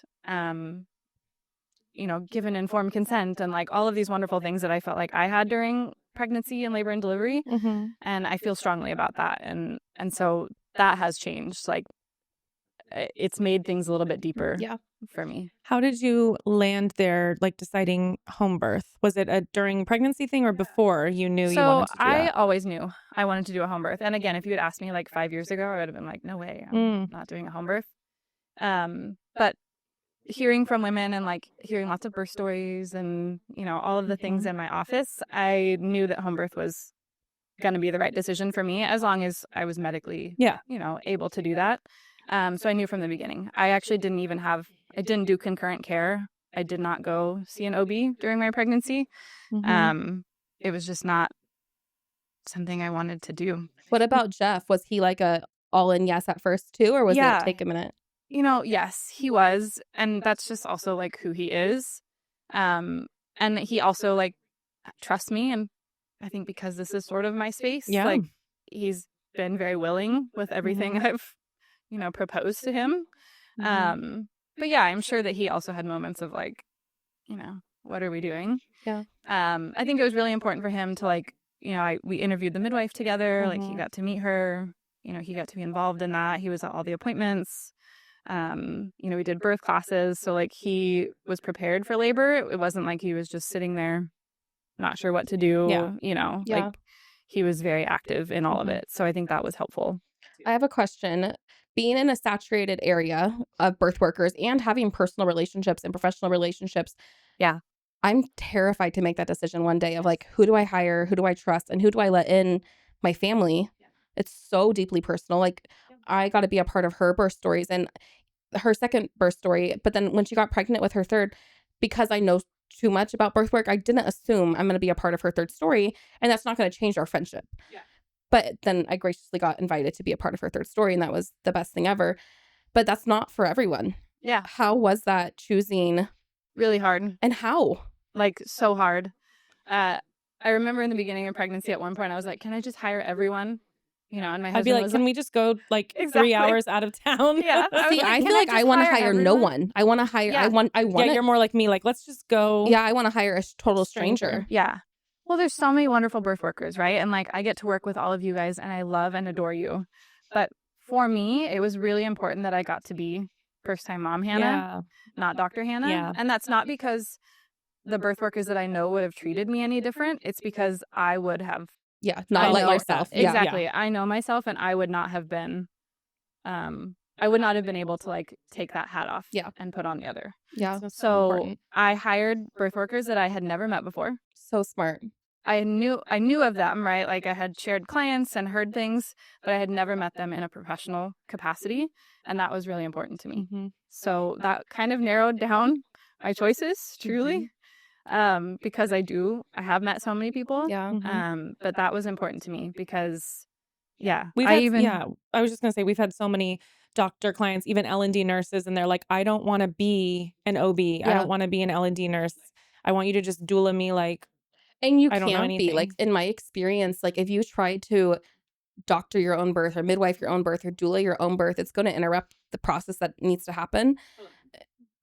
given informed consent and like all of these wonderful things that I felt like I had during pregnancy and labor and delivery. And I feel strongly about that. And so that has changed. Like, it's made things a little bit deeper for me. How did you land there, like deciding home birth? Was it a during pregnancy thing or before you knew you wanted to do I that? always knew I wanted to do a home birth. And again, if you had asked me like 5 years ago, I would have been like, no way, I'm not doing a home birth. But hearing from women and like hearing lots of birth stories and, all of the things in my office, I knew that home birth was going to be the right decision for me as long as I was medically, able to do that. So I knew from the beginning. I actually I didn't do concurrent care. I did not go see an OB during my pregnancy. It was just not something I wanted to do. What about Jeff? Was he like a all in yes at first too, or was it take a minute? Yes, he was. And that's just also like who he is. And he also like trusts me. And I think because this is sort of my space, like he's been very willing with everything I've proposed to him. But yeah, I'm sure that he also had moments of like, what are we doing? Yeah. I think it was really important for him to like, we interviewed the midwife together. Like he got to meet her, he got to be involved in that. He was at all the appointments. We did birth classes. So like he was prepared for labor. It wasn't like he was just sitting there, not sure what to do, like he was very active in all of it. So I think that was helpful. I have a question. Being in a saturated area of birth workers and having personal relationships and professional relationships. Yeah. I'm terrified to make that decision one day of like, who do I hire? Who do I trust? And who do I let in my family? It's so deeply personal. Like I got to be a part of her birth stories and her second birth story. But then when she got pregnant with her third, because I know too much about birth work, I didn't assume I'm going to be a part of her third story. And that's not going to change our friendship. Yeah. But then I graciously got invited to be a part of her third story, and that was the best thing ever. But that's not for everyone. Yeah. How was that choosing? Really hard. And how? Like so hard. I remember in the beginning of pregnancy at one point, I was like, can I just hire everyone? And my husband I'd be like, was can we just go like 3 hours out of town? Yeah. See, I feel like I want to hire no one. I want to hire. Yeah. I want. You're more like me. Like, let's just go. Yeah, I want to hire a total stranger. Yeah. Well, there's so many wonderful birth workers, right? And like I get to work with all of you guys and I love and adore you. But for me, it was really important that I got to be first time mom Hannah, not Dr. Hannah. Yeah. And that's not because the birth workers that I know would have treated me any different. It's because I would have. Yeah, not like yourself. Exactly. Yeah. I know myself and I would not have been able to like take that hat off and put on the other. Yeah. So important. I hired birth workers that I had never met before. So smart. I knew of them, right? Like I had shared clients and heard things, but I had never met them in a professional capacity. And that was really important to me. So that kind of narrowed down my choices, truly. Because I have met so many people. Yeah. But that was important to me because I was just gonna say we've had so many doctor clients, even L&D nurses, and they're like, I don't want to be an OB. I don't want to be an L&D nurse. I want you to just doula me like. And you I don't know can't be like, in my experience, like if you try to doctor your own birth or midwife your own birth or doula your own birth, it's going to interrupt the process that needs to happen.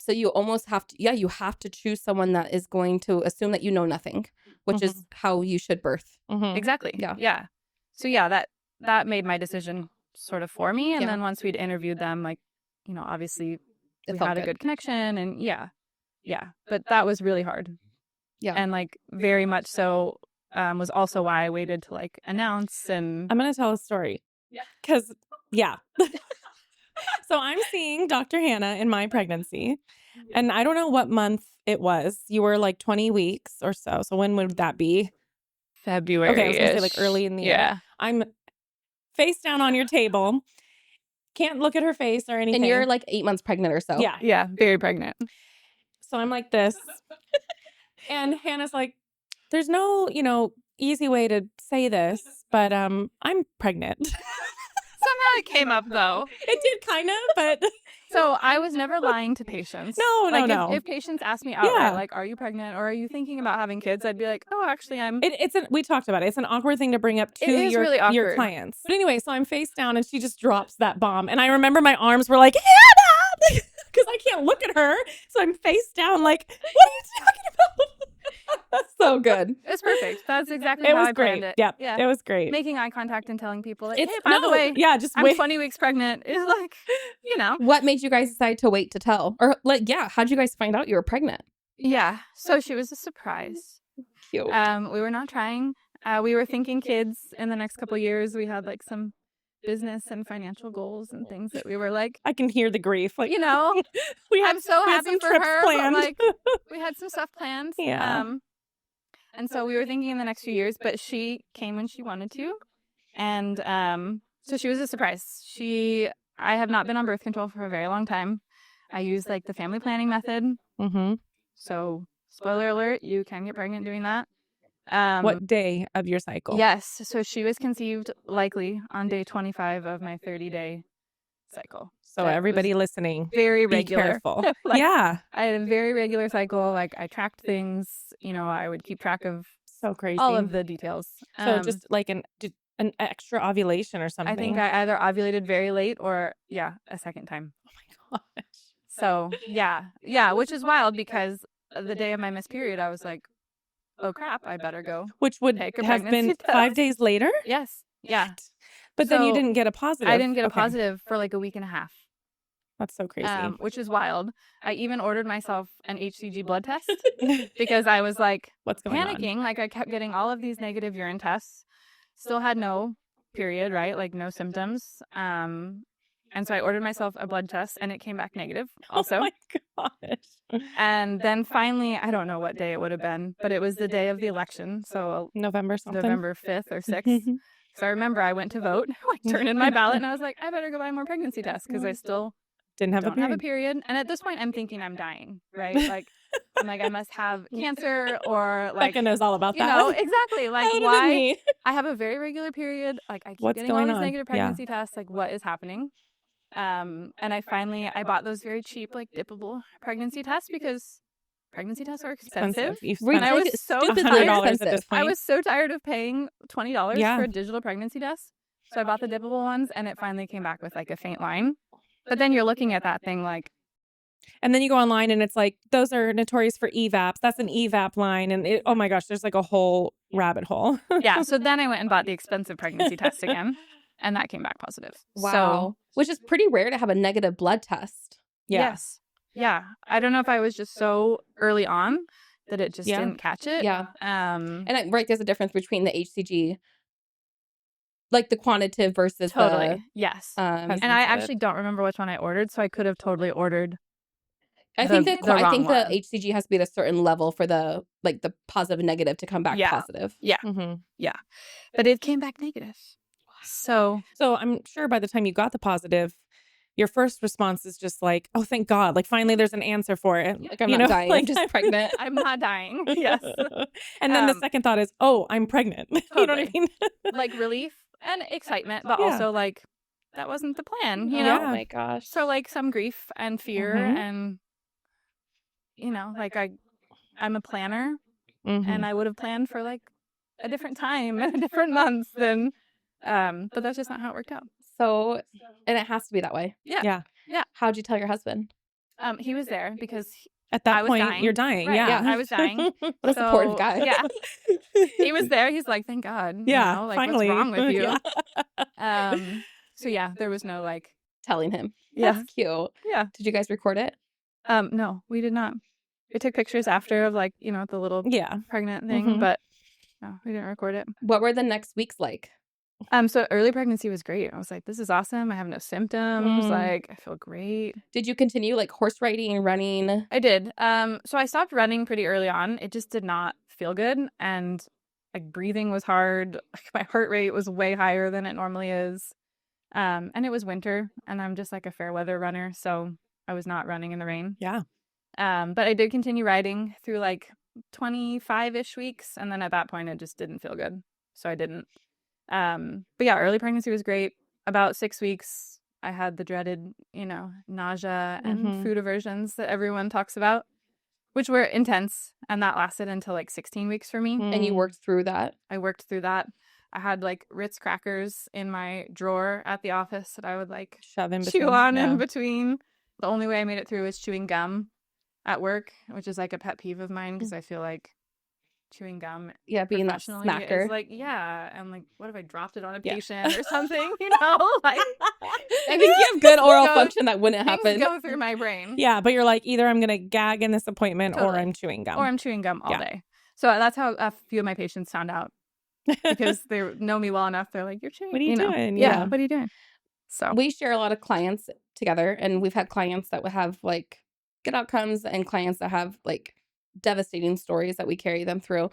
So you almost have to, you have to choose someone that is going to assume that you know nothing, which is how you should birth. Exactly. Yeah. Yeah. So yeah, that made my decision sort of for me. And Yeah. then once we'd interviewed them, like, you know, obviously It we felt had a good. good connection, and yeah. But that was really hard. Yeah. And like very much so was also why I waited to like announce. And I'm going to tell a story. Yeah. Because, so I'm seeing Dr. Hannah in my pregnancy. And I don't know what month it was. You were like 20 weeks or so. So when would that be? February. Okay, I was going to say like early in the year. I'm face down on your table. Can't look at her face or anything. And you're like 8 months pregnant or so. Yeah. Yeah. Very pregnant. So I'm like this. And Hannah's like, there's no, easy way to say this, but I'm pregnant. Somehow it came up though. It did kind of, but So I was never lying to patients. No. If patients ask me outright, like, are you pregnant or are you thinking about having kids? I'd be like, oh, actually, I'm. We talked about it. It's an awkward thing to bring up to really your awkward. clients. But anyway, so I'm face down and she just drops that bomb. And I remember my arms were like, Hannah! Because I can't look at her. So I'm face down like, what are you talking about? That's so good. It's perfect. That's exactly It how was I great. planned it. Yeah, it was great. Making eye contact and telling people, like, It's hey, by the way, just I'm wait. 20 weeks pregnant is like, What made you guys decide to wait to tell? Or like, how'd you guys find out you were pregnant? Yeah. So she was a surprise. Cute. We were not trying. We were thinking kids in the next couple of years. We had like some business and financial goals and things that we were like, I can hear the grief. Like, I'm so happy some for trips her. planned. But like, we had some stuff planned. Yeah. And so we were thinking in the next few years, but she came when she wanted to. And so she was a surprise. I have not been on birth control for a very long time. I use like the family planning method. Mm-hmm. So spoiler alert, you can get pregnant doing that. What day of your cycle? Yes. So she was conceived likely on day 25 of my 30-day cycle. So That everybody was listening, very be regular. careful. Like, yeah. I had a very regular cycle. Like I tracked things, I would keep track of So crazy. all of the details. So just like an extra ovulation or something. I think I either ovulated very late or a second time. Oh my gosh. So yeah, which is wild because the day of my missed period, I was like, oh crap, I better go. Which would take a have been pregnancy test. 5 days later? Yes. Yeah. What? But then you So, didn't get a positive. I didn't get a Okay. positive for like a week and a half. That's so crazy. Which is wild. I even ordered myself an HCG blood test because I was like What's going panicking. on? Like I kept getting all of these negative urine tests. Still had no period, right? Like no symptoms. And so I ordered myself a blood test and it came back negative also. Oh my gosh. And then finally, I don't know what day it would have been, but it was the day of the election. So November something? November 5th or 6th. So I remember I went to vote, like turned in my ballot, and I was like, I better go buy more pregnancy tests because I still Didn't have don't a period. have a period. And at this point, I'm thinking I'm dying, right? Like, I'm like, I must have cancer or like, Becca knows all about that. exactly. Like, That would've been why? me. I have a very regular period. Like, I keep What's getting all going these on? negative Yeah. pregnancy tests. Like, what is happening? And I bought those very cheap, like, dippable pregnancy tests because pregnancy tests are expensive. You've Were you spent I like was so stupidly tired. $100 at expensive? this point. I was so tired of paying $20 Yeah. for a digital pregnancy test. So I bought the dippable ones and it finally came back with like a faint line. But then you're looking at that thing like, And then you go online and it's like, those are notorious for EVAPs. That's an EVAP line. And oh my gosh, there's like a whole rabbit hole. yeah. So then I went and bought the expensive pregnancy test again. And that came back positive. Wow. Which is pretty rare to have a negative blood test. Yes. Yeah. I don't know if I was just so early on that it just Yeah. didn't catch it. Yeah. And Right, there's a difference between the HCG, like the quantitative versus totally. Yes. the. And I actually don't remember which one I ordered, so I could have totally ordered. I think the I think wrong the one. HCG has to be at a certain level for the positive and negative to come back Yeah. positive. Mm-hmm. But it came back negative. So I'm sure by the time you got the positive, your first response is just like, oh, thank God. Like, finally, there's an answer for it. Like, I'm not dying. I'm just pregnant. I'm not dying. Yes. And then the second thought is, oh, I'm pregnant. You know what I Totally. mean? Like relief and excitement, but Yeah. also like that wasn't the plan, you Yeah. know? Oh my gosh. So like some grief and fear Mhm. and like I'm a planner Mhm. and I would have planned for like a different time and a different month than but that's just not how it worked out. So, and it has to be that way. Yeah. Yeah. Yeah. How'd you tell your husband? He was there because At that I was point, dying. you're dying. Right, Yeah. I was dying. What a supportive So, guy. Yeah. He was there. He's like, thank God. Yeah, Like, finally. what's wrong with you? Yeah. So yeah, there was no like, Telling him. Yeah. That's cute. yeah. Did you guys record it? No, we did not. We took pictures after of like, the little Yeah. pregnant thing, Mhm. but no, we didn't record it. What were the next weeks like? So early pregnancy was great. I was like, this is awesome. I have no symptoms. Mm. Like, I feel great. Did you continue like horse riding and running? I did. So I stopped running pretty early on. It just did not feel good. And like breathing was hard. Like, my heart rate was way higher than it normally is. And it was winter and I'm just like a fair weather runner. So I was not running in the rain. Yeah. But I did continue riding through like 25-ish weeks. And then at that point, it just didn't feel good. So I didn't. But yeah, early pregnancy was great. About 6 weeks, I had the dreaded, nausea and Mhm. food aversions that everyone talks about, which were intense. And that lasted until like 16 weeks for me. And you worked through that? I worked through that. I had like Ritz crackers in my drawer at the office that I would like Shove in chew between. on Yeah. in between. The only way I made it through was chewing gum at work, which is like a pet peeve of mine because I feel like chewing gum Yeah, being that professionally smacker. is like, and like, what if I dropped it on a Yeah. patient or something? Like, I think you have good oral go- function that wouldn't things happen. go through my brain. Yeah, but you're like, either I'm going to gag in this appointment or Totally. I'm chewing gum. Or I'm chewing gum all Yeah. day. So that's how a few of my patients found out because they know me well enough. They're like, you're chewing. What are you doing? Yeah. Yeah. What are you doing? So We share a lot of clients together, and we've had clients that would have like good outcomes and clients that have like devastating stories that we carry them through.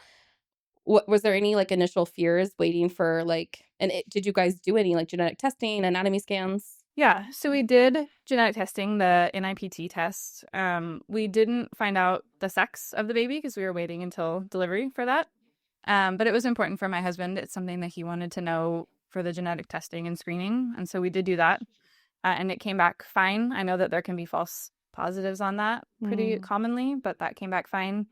What was there any like initial fears waiting for like, and did you guys do any like genetic testing, anatomy scans? yeah, so we did genetic testing, the NIPT test. We didn't find out the sex of the baby because we were waiting until delivery for that. But it was important for my husband. It's something that he wanted to know for the genetic testing and screening. And so we did do that. And it came back fine. I know that there can be false positives on that pretty commonly, but that came back fine.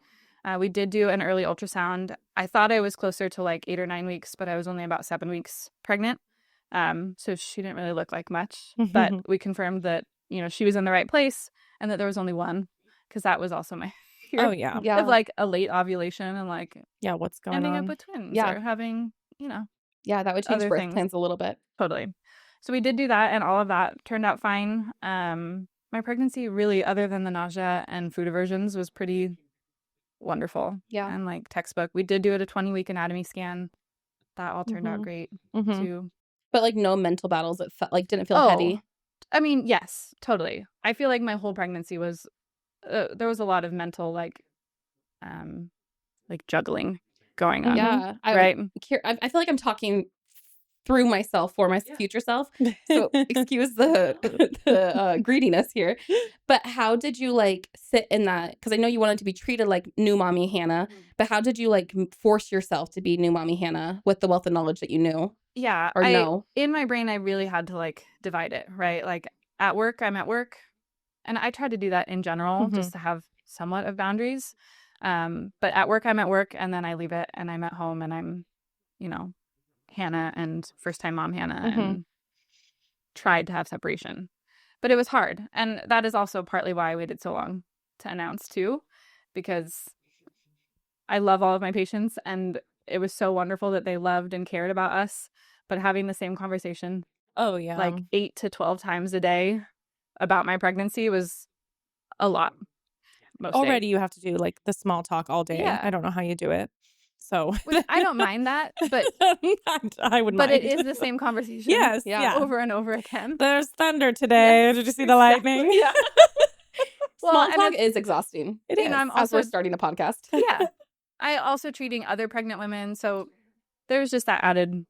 We did do an early ultrasound. I thought I was closer to like 8 or 9 weeks, but I was only about 7 weeks pregnant. So she didn't really look like much, but we confirmed that, she was in the right place and that there was only one, because that was also my fear. Oh, yeah. Yeah. Of like a late ovulation and like Yeah, what's going ending on? up with twins Yeah. or having, Yeah, that would change other birth things. plans a little bit. Totally. So we did do that and all of that turned out fine. My pregnancy really, other than the nausea and food aversions, was pretty wonderful. Yeah. And like textbook. We did do it a 20-week anatomy scan. That all turned out great too. But like no mental battles. It felt like didn't feel Oh. heavy. I mean, yes, totally. I feel like my whole pregnancy was there was a lot of mental like juggling going on. Yeah. Right. I feel like I'm talking through myself for my future self. So excuse the greediness here. But how did you like sit in that? Because I know you wanted to be treated like new mommy Hannah, but how did you like force yourself to be new mommy Hannah with the wealth of knowledge that you knew? Yeah. Or no? In my brain, I really had to like divide it, right? Like at work, I'm at work. And I tried to do that in general just to have somewhat of boundaries. But at work, I'm at work, and then I leave it and I'm at home and I'm, Hannah and first time mom Hannah and tried to have separation. But it was hard. And that is also partly why I waited so long to announce too, because I love all of my patients and it was so wonderful that they loved and cared about us. But having the same conversation Oh, yeah. like 8 to 12 times a day about my pregnancy was a lot. Most Already days. you have to do like the small talk all day. Yeah. I don't know how you do it. So Which I don't mind that, but I would but mind. it is the same conversation. Yes. Yeah. Yeah. Over and over again. There's thunder today. Yes, Did you see the lightning? Yeah. Small and talk it's- is exhausting. It is. I'm As also we're starting a podcast. yeah. I also treating other pregnant women, so there's just that added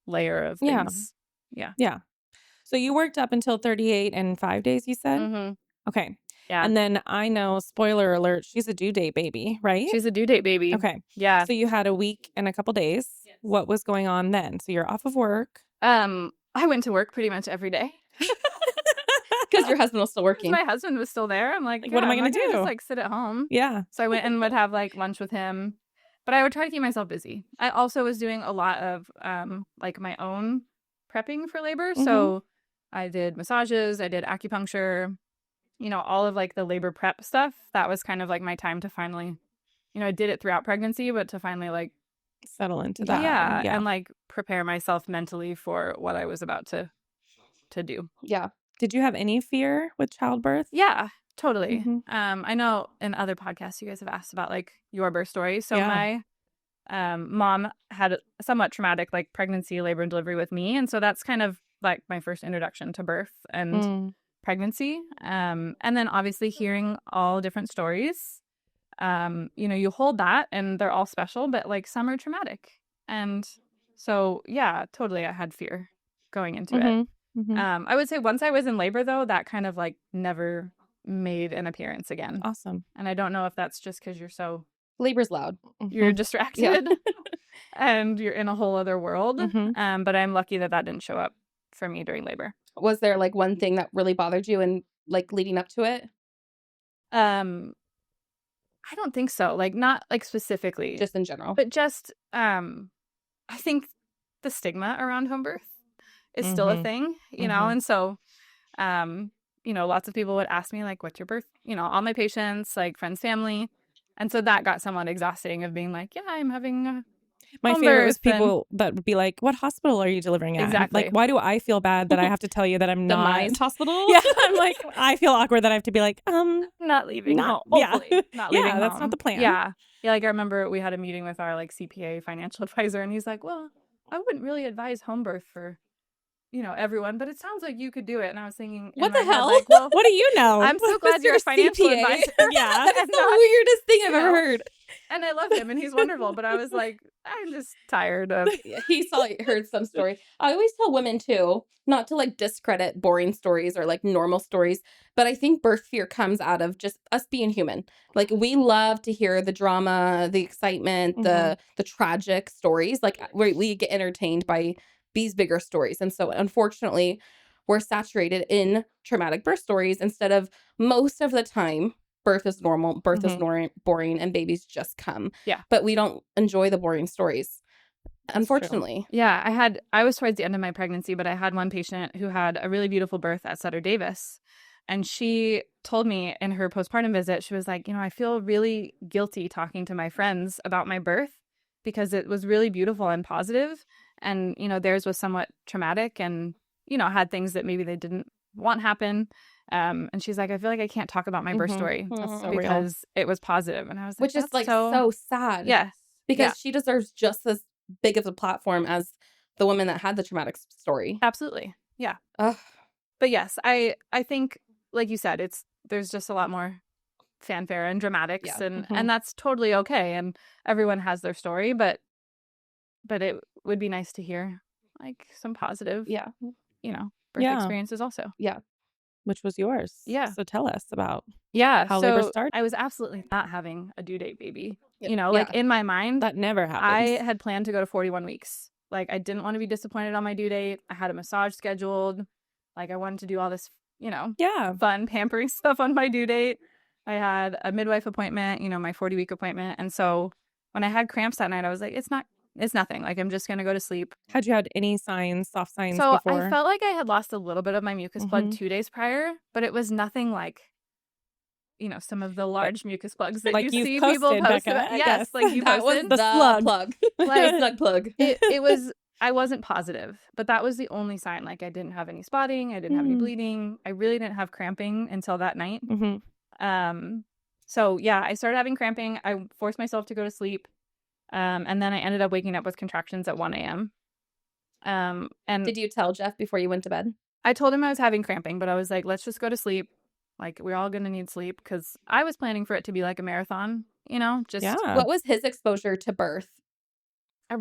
layer of Yeah. things. Yeah. So you worked up until 38 and 5 days, you said? Mm-hmm. Okay. Yeah. And then I know, spoiler alert, she's a due date baby, right? She's a due date baby. Okay. Yeah. So you had a week and a couple days. Yes. What was going on then? So you're off of work. I went to work pretty much every day. Because your husband was still working. My husband was still there. I'm like, What am I I'm gonna not gonna do? just like sit at home. Yeah. So I went and would have like lunch with him. But I would try to keep myself busy. I also was doing a lot of like my own prepping for labor. So I did massages, I did acupuncture, all of like the labor prep stuff, that was kind of like my time to finally, I did it throughout pregnancy, but to finally like settle into that. yeah, Yeah. and like prepare myself mentally for what I was about to do. Yeah. Did you have any fear with childbirth? Yeah, totally. Mhm. I know in other podcasts you guys have asked about like your birth story. So Yeah. my mom had a somewhat traumatic like pregnancy, labor, and delivery with me, and so that's kind of like my first introduction to birth and pregnancy. And then obviously hearing all different stories. You hold that, and they're all special, but like some are traumatic, and so yeah, totally, I had fear going into it. I would say once I was in labor, though, that kind of like never made an appearance again. Awesome. And I don't know if that's just because Labor's loud. you're distracted and you're in a whole other world. But I'm lucky that didn't show up for me during labor. Was there like one thing that really bothered you and like leading up to it? I don't think so. Like not like specifically, Just in general. but just I think the stigma around home birth is still a thing, and so lots of people would ask me like, what's your birth, all my patients, like friends, family, and so that got somewhat exhausting of being like, yeah, I'm having a My home favorite was birth, and people that would be like, what hospital are you delivering at? And, Exactly. like, why do I feel bad that I have to tell you that I'm The not? Mind Hospital? Yeah, I'm like, I feel awkward that I have to be like, not leaving not- home. yeah. Hopefully not leaving Yeah, that's home. not the plan. Yeah. Like I remember we had a meeting with our like CPA financial advisor, and he's like, well, I wouldn't really advise home birth for everyone, but it sounds like you could do it. And I was thinking, in What the my head, hell? like, well, What do you know? I'm so glad you're a financial CPA. advisor. Yeah. That's the weirdest thing I've ever heard. And I love him, and he's wonderful. But I was like, I'm just tired of. Heard some story. I always tell women too, not to like discredit boring stories or like normal stories, but I think birth fear comes out of just us being human. Like we love to hear the drama, the excitement, the tragic stories. Like we get entertained by these bigger stories. And so unfortunately, we're saturated in traumatic birth stories instead of most of the time birth is normal, birth is boring, and babies just come. Yeah. But we don't enjoy the boring stories, unfortunately. Yeah, I was towards the end of my pregnancy, but I had one patient who had a really beautiful birth at Sutter Davis. And she told me in her postpartum visit, she was like, I feel really guilty talking to my friends about my birth because it was really beautiful and positive. And, theirs was somewhat traumatic and, had things that maybe they didn't want happen. And she's like, I feel like I can't talk about my birth story That's so because it was positive. And I was like, Which is like so sad. Yes. Because she deserves just as big of a platform as the woman that had the traumatic story. Absolutely. Yeah. Ugh. But yes, I think, like you said, there's just a lot more fanfare and dramatics, and that's totally okay. And everyone has their story, but it would be nice to hear like some positive, birth experiences also. Yeah. Which was yours. Yeah. So tell us about how labor started. I was absolutely not having a due date baby. Like in my mind, That never happens. I had planned to go to 41 weeks. Like I didn't want to be disappointed on my due date. I had a massage scheduled. Like I wanted to do all this, fun pampering stuff on my due date. I had a midwife appointment, my 40-week appointment. And so when I had cramps that night, I was like, it's nothing. Like I'm just going to go to sleep. Had you had any signs, soft signs So before? I felt like I had lost a little bit of my mucus plug 2 days prior, but it was nothing like, some of the large mucus plugs that like you you've see posted, people post. Becca, I Yes, guess. like you That was posted. the slug. plug. Like, Slug plug. It was, I wasn't positive, but that was the only sign. Like I didn't have any spotting. I didn't have any bleeding. I really didn't have cramping until that night. So yeah, I started having cramping. I forced myself to go to sleep. And then I ended up waking up with contractions at 1 a.m. And Did you tell Jeff before you went to bed? I told him I was having cramping, but I was like, let's just go to sleep. Like we're all going to need sleep because I was planning for it to be like a marathon, What was his exposure to birth? I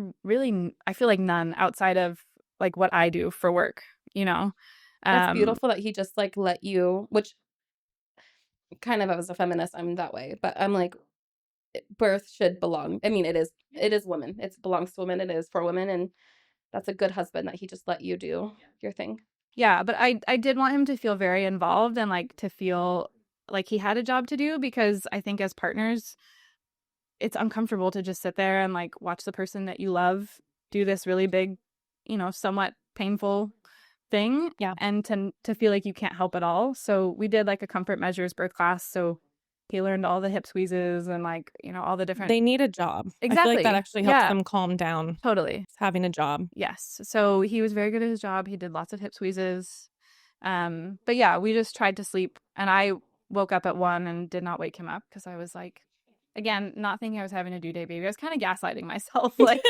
feel like none outside of like what I do for work, It's beautiful that he just like let you, which kind of as a feminist, I'm that way, but I'm like, birth should belong. I mean, it is women. It belongs to women. It is for women. And that's a good husband that he just let you do your thing. Yeah, but I did want him to feel very involved and like to feel like he had a job to do because I think as partners, it's uncomfortable to just sit there and like watch the person that you love do this really big, somewhat painful thing. Yeah. And to feel like you can't help at all. So we did like a comfort measures birth class. So he learned all the hip squeezes and like, all the different. They need a job. Exactly. I feel like that actually helps Yeah. them calm down. Totally. Having a job. Yes. So he was very good at his job. He did lots of hip squeezes. But yeah, we just tried to sleep, and I woke up at 1 and did not wake him up because I was like, again, not thinking I was having a due date baby. I was kind of gaslighting myself. Like,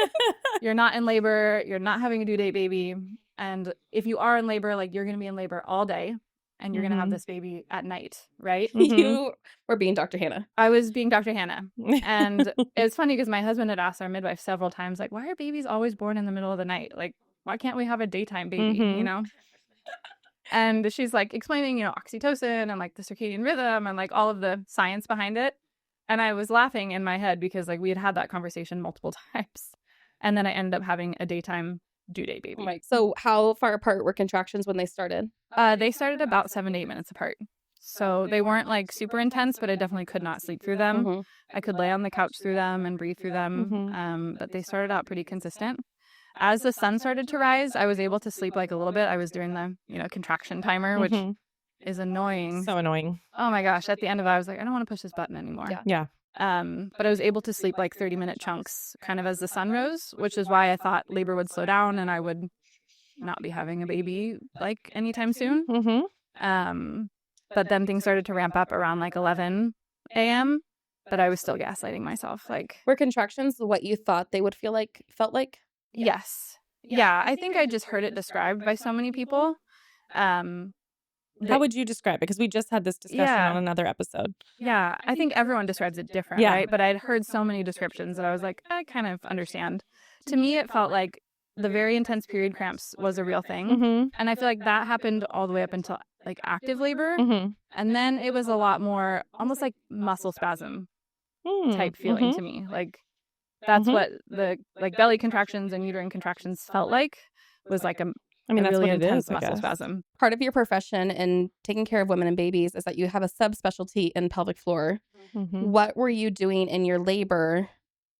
you're not in labor, you're not having a due date baby. And if you are in labor, like, you're going to be in labor all day and you're going to have this baby at night, right? You were being Dr. Hannah. I was being Dr. Hannah. And it's funny because my husband had asked our midwife several times, like, why are babies always born in the middle of the night? Like, why can't we have a daytime baby, And she's like explaining, oxytocin and like the circadian rhythm and like all of the science behind it. And I was laughing in my head because like we had that conversation multiple times. And then I ended up having a daytime due date baby. Right. So how far apart were contractions when they started? They started about 7 to 8 minutes apart. So they weren't like super intense, but I definitely could not sleep through them. I could lay on the couch through them and breathe through them. But they started out pretty consistent. As the sun started to rise, I was able to sleep like a little bit. I was doing the, contraction timer, which is annoying. So annoying. Oh my gosh. At the end of it, I was like, I don't want to push this button anymore. Yeah. But I was able to sleep like 30-minute chunks kind of as the sun rose, which is why I thought labor would slow down and I would not be having a baby like anytime soon. But then things started to ramp up around like 11 a.m. But I was still gaslighting myself. Like, were contractions what you thought they would felt like? Yes. Yeah. I think I just heard it described by so many people. How would you describe it? Because we just had this discussion on another episode. Yeah. I think everyone describes it different, right? But I'd heard so many descriptions that I was like, I kind of understand. To me, it felt like the very intense period cramps was a real thing. And I feel like that happened all the way up until like active labor. And then it was a lot more almost like muscle spasm type feeling to me. Like, that's what the like belly contractions and uterine contractions felt like, was like a that's really what it intense is, I muscle guess. spasm. Part of your profession in taking care of women and babies is that you have a subspecialty in pelvic floor. What were you doing in your labor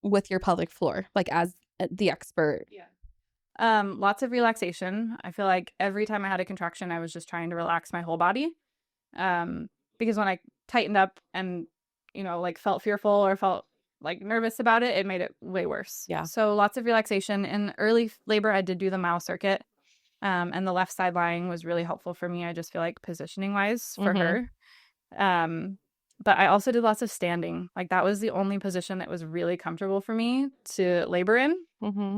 with your pelvic floor, like as the expert? Lots of relaxation. I feel like every time I had a contraction, I was just trying to relax my whole body. Because when I tightened up and, like felt fearful or felt like nervous about it, it made it way worse. Yeah. So lots of relaxation. In early labor, I did do the Mao circuit. And the left side lying was really helpful for me. I just feel like positioning wise for her. But I also did lots of standing. Like, that was the only position that was really comfortable for me to labor in.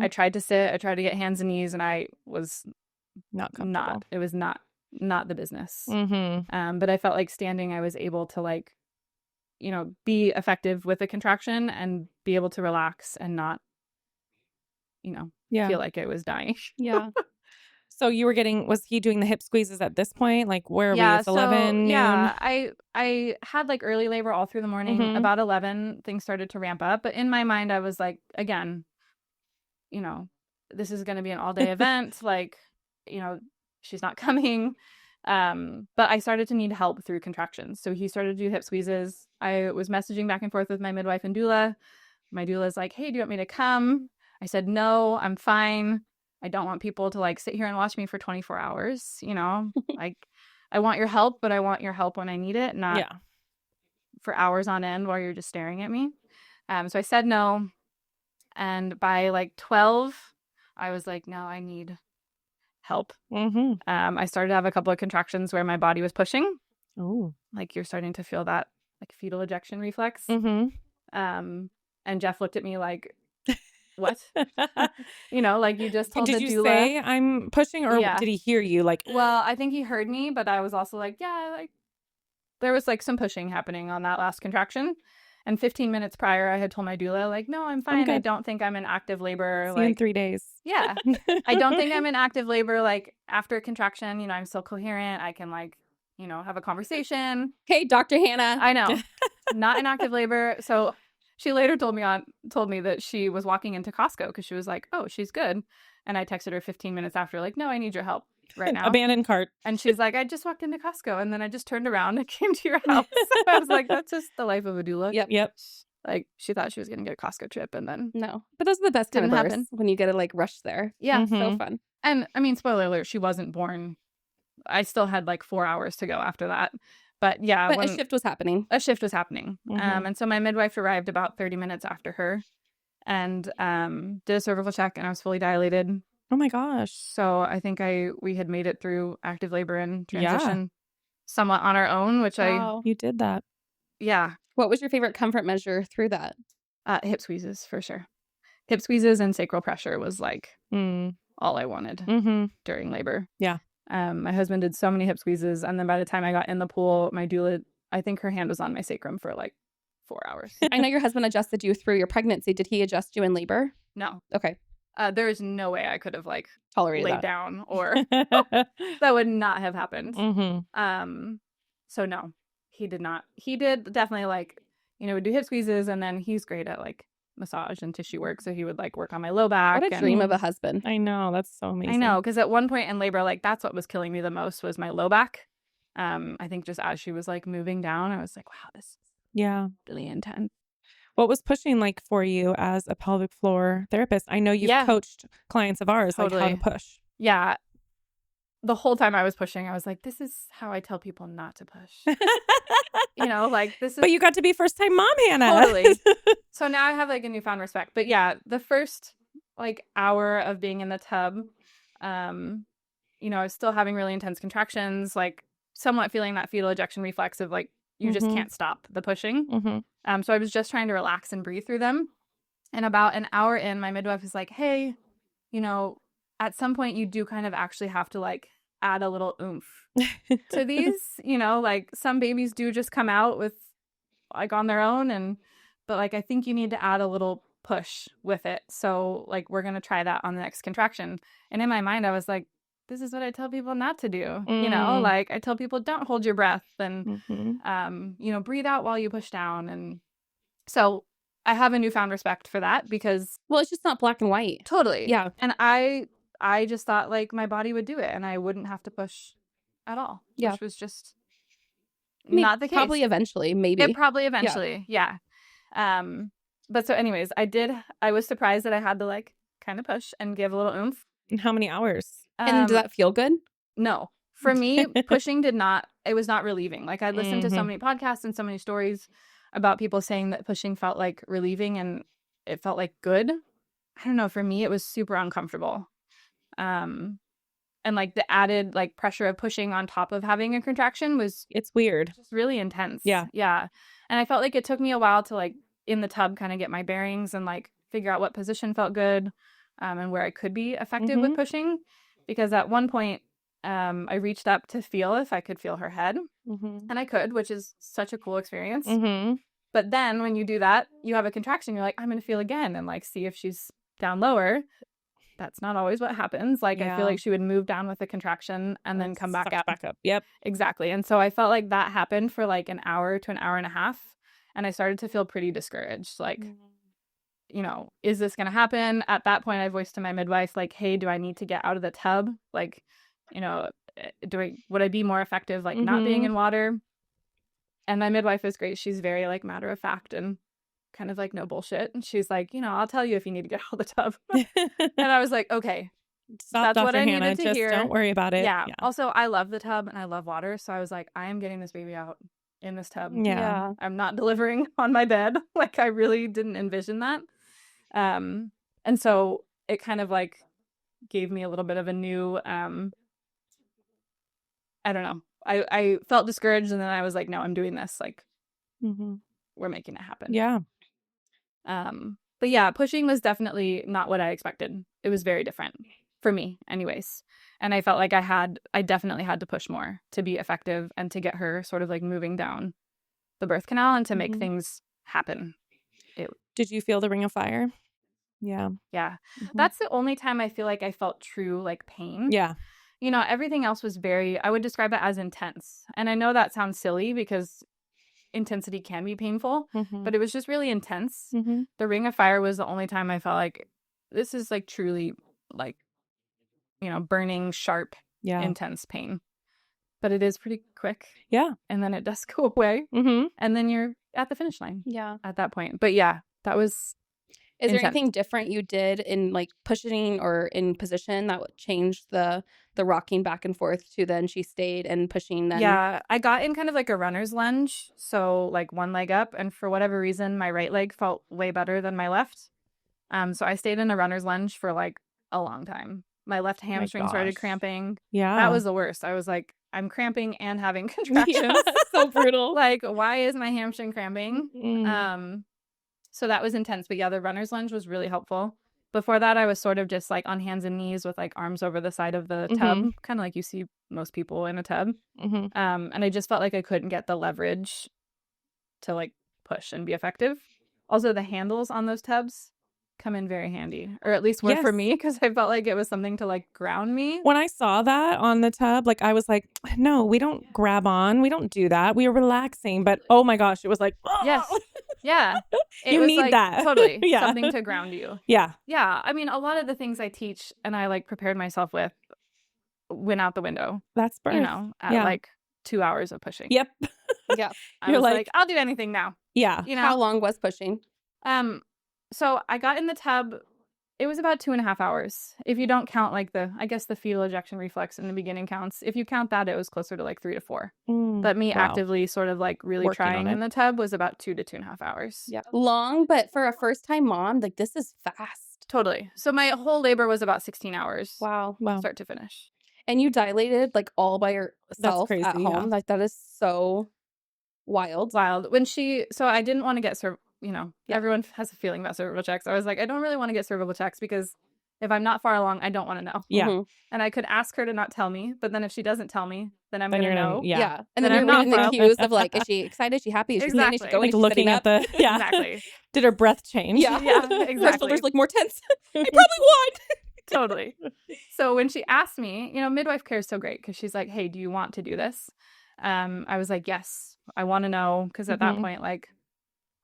I tried to sit, I tried to get hands and knees, and I was not comfortable. It was not the business. But I felt like standing, I was able to like, be effective with a contraction and be able to relax and not, feel like I was dying. Yeah. So you were was he doing the hip squeezes at this point? Like, where are we? It's 11 noon? Yeah, I had like early labor all through the morning. About 11, things started to ramp up. But in my mind, I was like, again, this is going to be an all day event. Like, she's not coming. But I started to need help through contractions. So he started to do hip squeezes. I was messaging back and forth with my midwife and doula. My doula's like, hey, do you want me to come? I said, no, I'm fine. I don't want people to like sit here and watch me for 24 hours. Like, I want your help, but I want your help when I need it, not for hours on end while you're just staring at me. So I said no. And by like 12, I was like, no, I need help. I started to have a couple of contractions where my body was pushing. Oh, Like, you're starting to feel that like fetal ejection reflex. And Jeff looked at me like, what? Like, you just told the doula. Did you say I'm pushing, or did he hear you? Like, well, I think he heard me, but I was also like, yeah, like there was like some pushing happening on that last contraction. And 15 minutes prior, I had told my doula, like, no, I'm fine. I don't think I'm in active labor. See you in 3 days. Yeah. I don't think I'm in active labor. Like, after a contraction, I'm still coherent. I can like, have a conversation. Hey, Dr. Hannah. I know. Not in active labor. So she later told me that she was walking into Costco because she was like, oh, she's good. And I texted her 15 minutes after, like, no, I need your help right now. Abandoned cart. And she's like, I just walked into Costco and then I just turned around and came to your house. I was like, that's just the life of a doula. Yep. Like, she thought she was going to get a Costco trip, and then No. But those are the best kind of Didn't births happen. when you get to like rush there. yeah. Mhm. So fun. And I mean, spoiler alert, she wasn't born. I still had like 4 hours to go after that. But yeah, But when a shift was happening. a shift was happening. Mhm. And so my midwife arrived about 30 minutes after her and did a cervical check, and I was fully dilated. Oh my gosh. So I think we had made it through active labor and Yeah. transition somewhat on our own, which Wow. You did that. yeah, What was your favorite comfort measure through that? hip squeezes for sure. Hip squeezes and sacral pressure was like Mm. all I wanted Mm-hmm. during labor. Yeah. My husband did so many hip squeezes, and then by the time I got in the pool, my doula, I think her hand was on my sacrum for like 4 hours. I know your husband adjusted you through your pregnancy. Did he adjust you in labor? No, Okay. there is no way I could have like Tolerated laid that. down, or that would not have happened. Mm-hmm. So no, he did not. He did definitely like, would do hip squeezes, and then he's great at like massage and tissue work, so he would like work on my low back. What a dream of a husband. I know. That's so amazing. I know, because at one point in labor, like that's what was killing me the most was my low back. I think just as she was like moving down, I was like, wow, this is Yeah. really intense. What was pushing like for you as a pelvic floor therapist? I know you've Yeah. coached clients of ours like how Totally. to push. Yeah. The whole time I was pushing, I was like, this is how I tell people not to push. Like this is But you got to be first time mom, Hannah. Totally. So now I have like a newfound respect. But yeah, the first like hour of being in the tub, I was still having really intense contractions, like somewhat feeling that fetal ejection reflex of like you just Mhm. can't stop the pushing. Mm-hmm. So I was just trying to relax and breathe through them. And about an hour in, my midwife was like, hey, at some point you do kind of actually have to like add a little oomph to these. Like some babies do just come out with like on their own, but like I think you need to add a little push with it. So like we're gonna try that on the next contraction. And in my mind I was like, this is what I tell people not to do. Like I tell people don't hold your breath, and Mm-hmm. breathe out while you push down. And so I have a newfound respect for that, because Well, it's just not black and white. totally. Yeah. And I just thought like my body would do it and I wouldn't have to push at all. Yeah. Which was just I mean, not the case. Probably eventually, maybe. It probably eventually, yeah. But so anyways, I was surprised that I had to like kind of push and give a little oomph. And how many hours? And did that feel good? No. For me, pushing it was not relieving. Like I listened to so many podcasts and so many stories about people saying that pushing felt like relieving and it felt like good. I don't know. For me, it was super uncomfortable. And like the added like pressure of pushing on top of having a contraction was It's weird. just really intense. Yeah. Yeah. And I felt like it took me a while to like in the tub kind of get my bearings and like figure out what position felt good, and where I could be effective with pushing. Because at one point, I reached up to feel if I could feel her head, and I could, which is such a cool experience. But then when you do that, you have a contraction. You're like, I'm going to feel again and like see if she's down lower. That's not always what happens. Like I feel like she would move down with the contraction and then come back up. Back up. Yep. Exactly. And so I felt like that happened for like an hour to an hour and a half. And I started to feel pretty discouraged. Like, is this going to happen? At that point, I voiced to my midwife, like, hey, do I need to get out of the tub? Like, would I be more effective, like not being in water? And my midwife is great. She's very like matter of fact and kind of like no bullshit. And she's like, I'll tell you if you need to get out of the tub. And I was like, okay, Stop, that's Dr. what I Hannah. needed to Just hear. don't worry about it. Yeah. Also, I love the tub and I love water. So I was like, I am getting this baby out in this tub. Yeah. I'm not delivering on my bed. Like I really didn't envision that. And so it kind of like gave me a little bit of a new, I don't know. I felt discouraged and then I was like, no, I'm doing this. Like we're making it happen. Yeah. But yeah, pushing was definitely not what I expected. It was very different for me anyways. And I felt like I definitely had to push more to be effective and to get her sort of like moving down the birth canal and to make things happen. Did you feel the ring of fire? Yeah. Yeah. That's the only time I feel like I felt true like pain. Yeah. Everything else was I would describe it as intense. And I know that sounds silly because intensity can be painful, but it was just really intense. The ring of fire was the only time I felt like this is like truly like, burning, sharp, intense pain. But it is pretty quick. Yeah. And then it does go away. And then you're at the finish line Yeah. at that point. But yeah, that was Is there intense. anything different you did in like pushing or in position that would change the rocking back and forth to then she stayed and pushing then? Yeah, I got in kind of like a runner's lunge. So like one leg up, and for whatever reason, my right leg felt way better than my left. So I stayed in a runner's lunge for like a long time. My left hamstring started gosh. cramping. Yeah. That was the worst. I was like, I'm cramping and having contractions. So brutal. Like, why is my hamstring cramping? Mm. So that was intense. But yeah, the runner's lunge was really helpful. Before that, I was sort of just like on hands and knees with like arms over the side of the tub, kind of like you see most people in a tub. And I just felt like I couldn't get the leverage to like push and be effective. Also, the handles on those tubs come in very handy, or at least were for Yes. me, because I felt like it was something to like ground me. When I saw that on the tub, like I was like, no, we don't grab on. We don't do that. We are relaxing. But oh my gosh, it was like, oh. Yes. Yeah. It You was need like, that. Totally. Yeah. Something to ground you. Yeah. Yeah. I mean, a lot of the things I teach and I like prepared myself with went out the window, That's birth. you know, at Yeah. like 2 hours of pushing. Yep. Yeah. I You're was like- like, I'll do anything now. Yeah. You know, How long was pushing? So I got in the tub. It was about 2.5 hours. If you don't count like I guess the fetal ejection reflex in the beginning counts. If you count that, it was closer to like 3 to 4. But me Wow. actively sort of like really Working on trying it. in the tub was about 2 to 2.5 hours. Yeah. Long, but for a first time mom, like this is fast. Totally. So my whole labor was about 16 hours, Wow. start to finish. And you dilated like all by yourself crazy, at home. yeah. Like that is so wild. Wild. So I didn't want to get everyone has a feeling about cervical checks. I was like, I don't really want to get cervical checks because if I'm not far along, I don't want to know. Yeah. Mhm. And I could ask her to not tell me, but then if she doesn't tell me, then I'm Then going to you're gonna- know. Yeah. And Then then I'm you're not getting far- accused of like, is she excited? Is she happy? Is she standing? Is she Exactly. going? Like Is she looking sitting at up? the yeah. Exactly. Did her breath change? Yeah. Yeah, Her exactly. shoulders look more tense. I probably would. Totally. So when she asked me, midwife care is so great because she's like, hey, do you want to do this? I was like, yes, I want to know. Because at that point, like,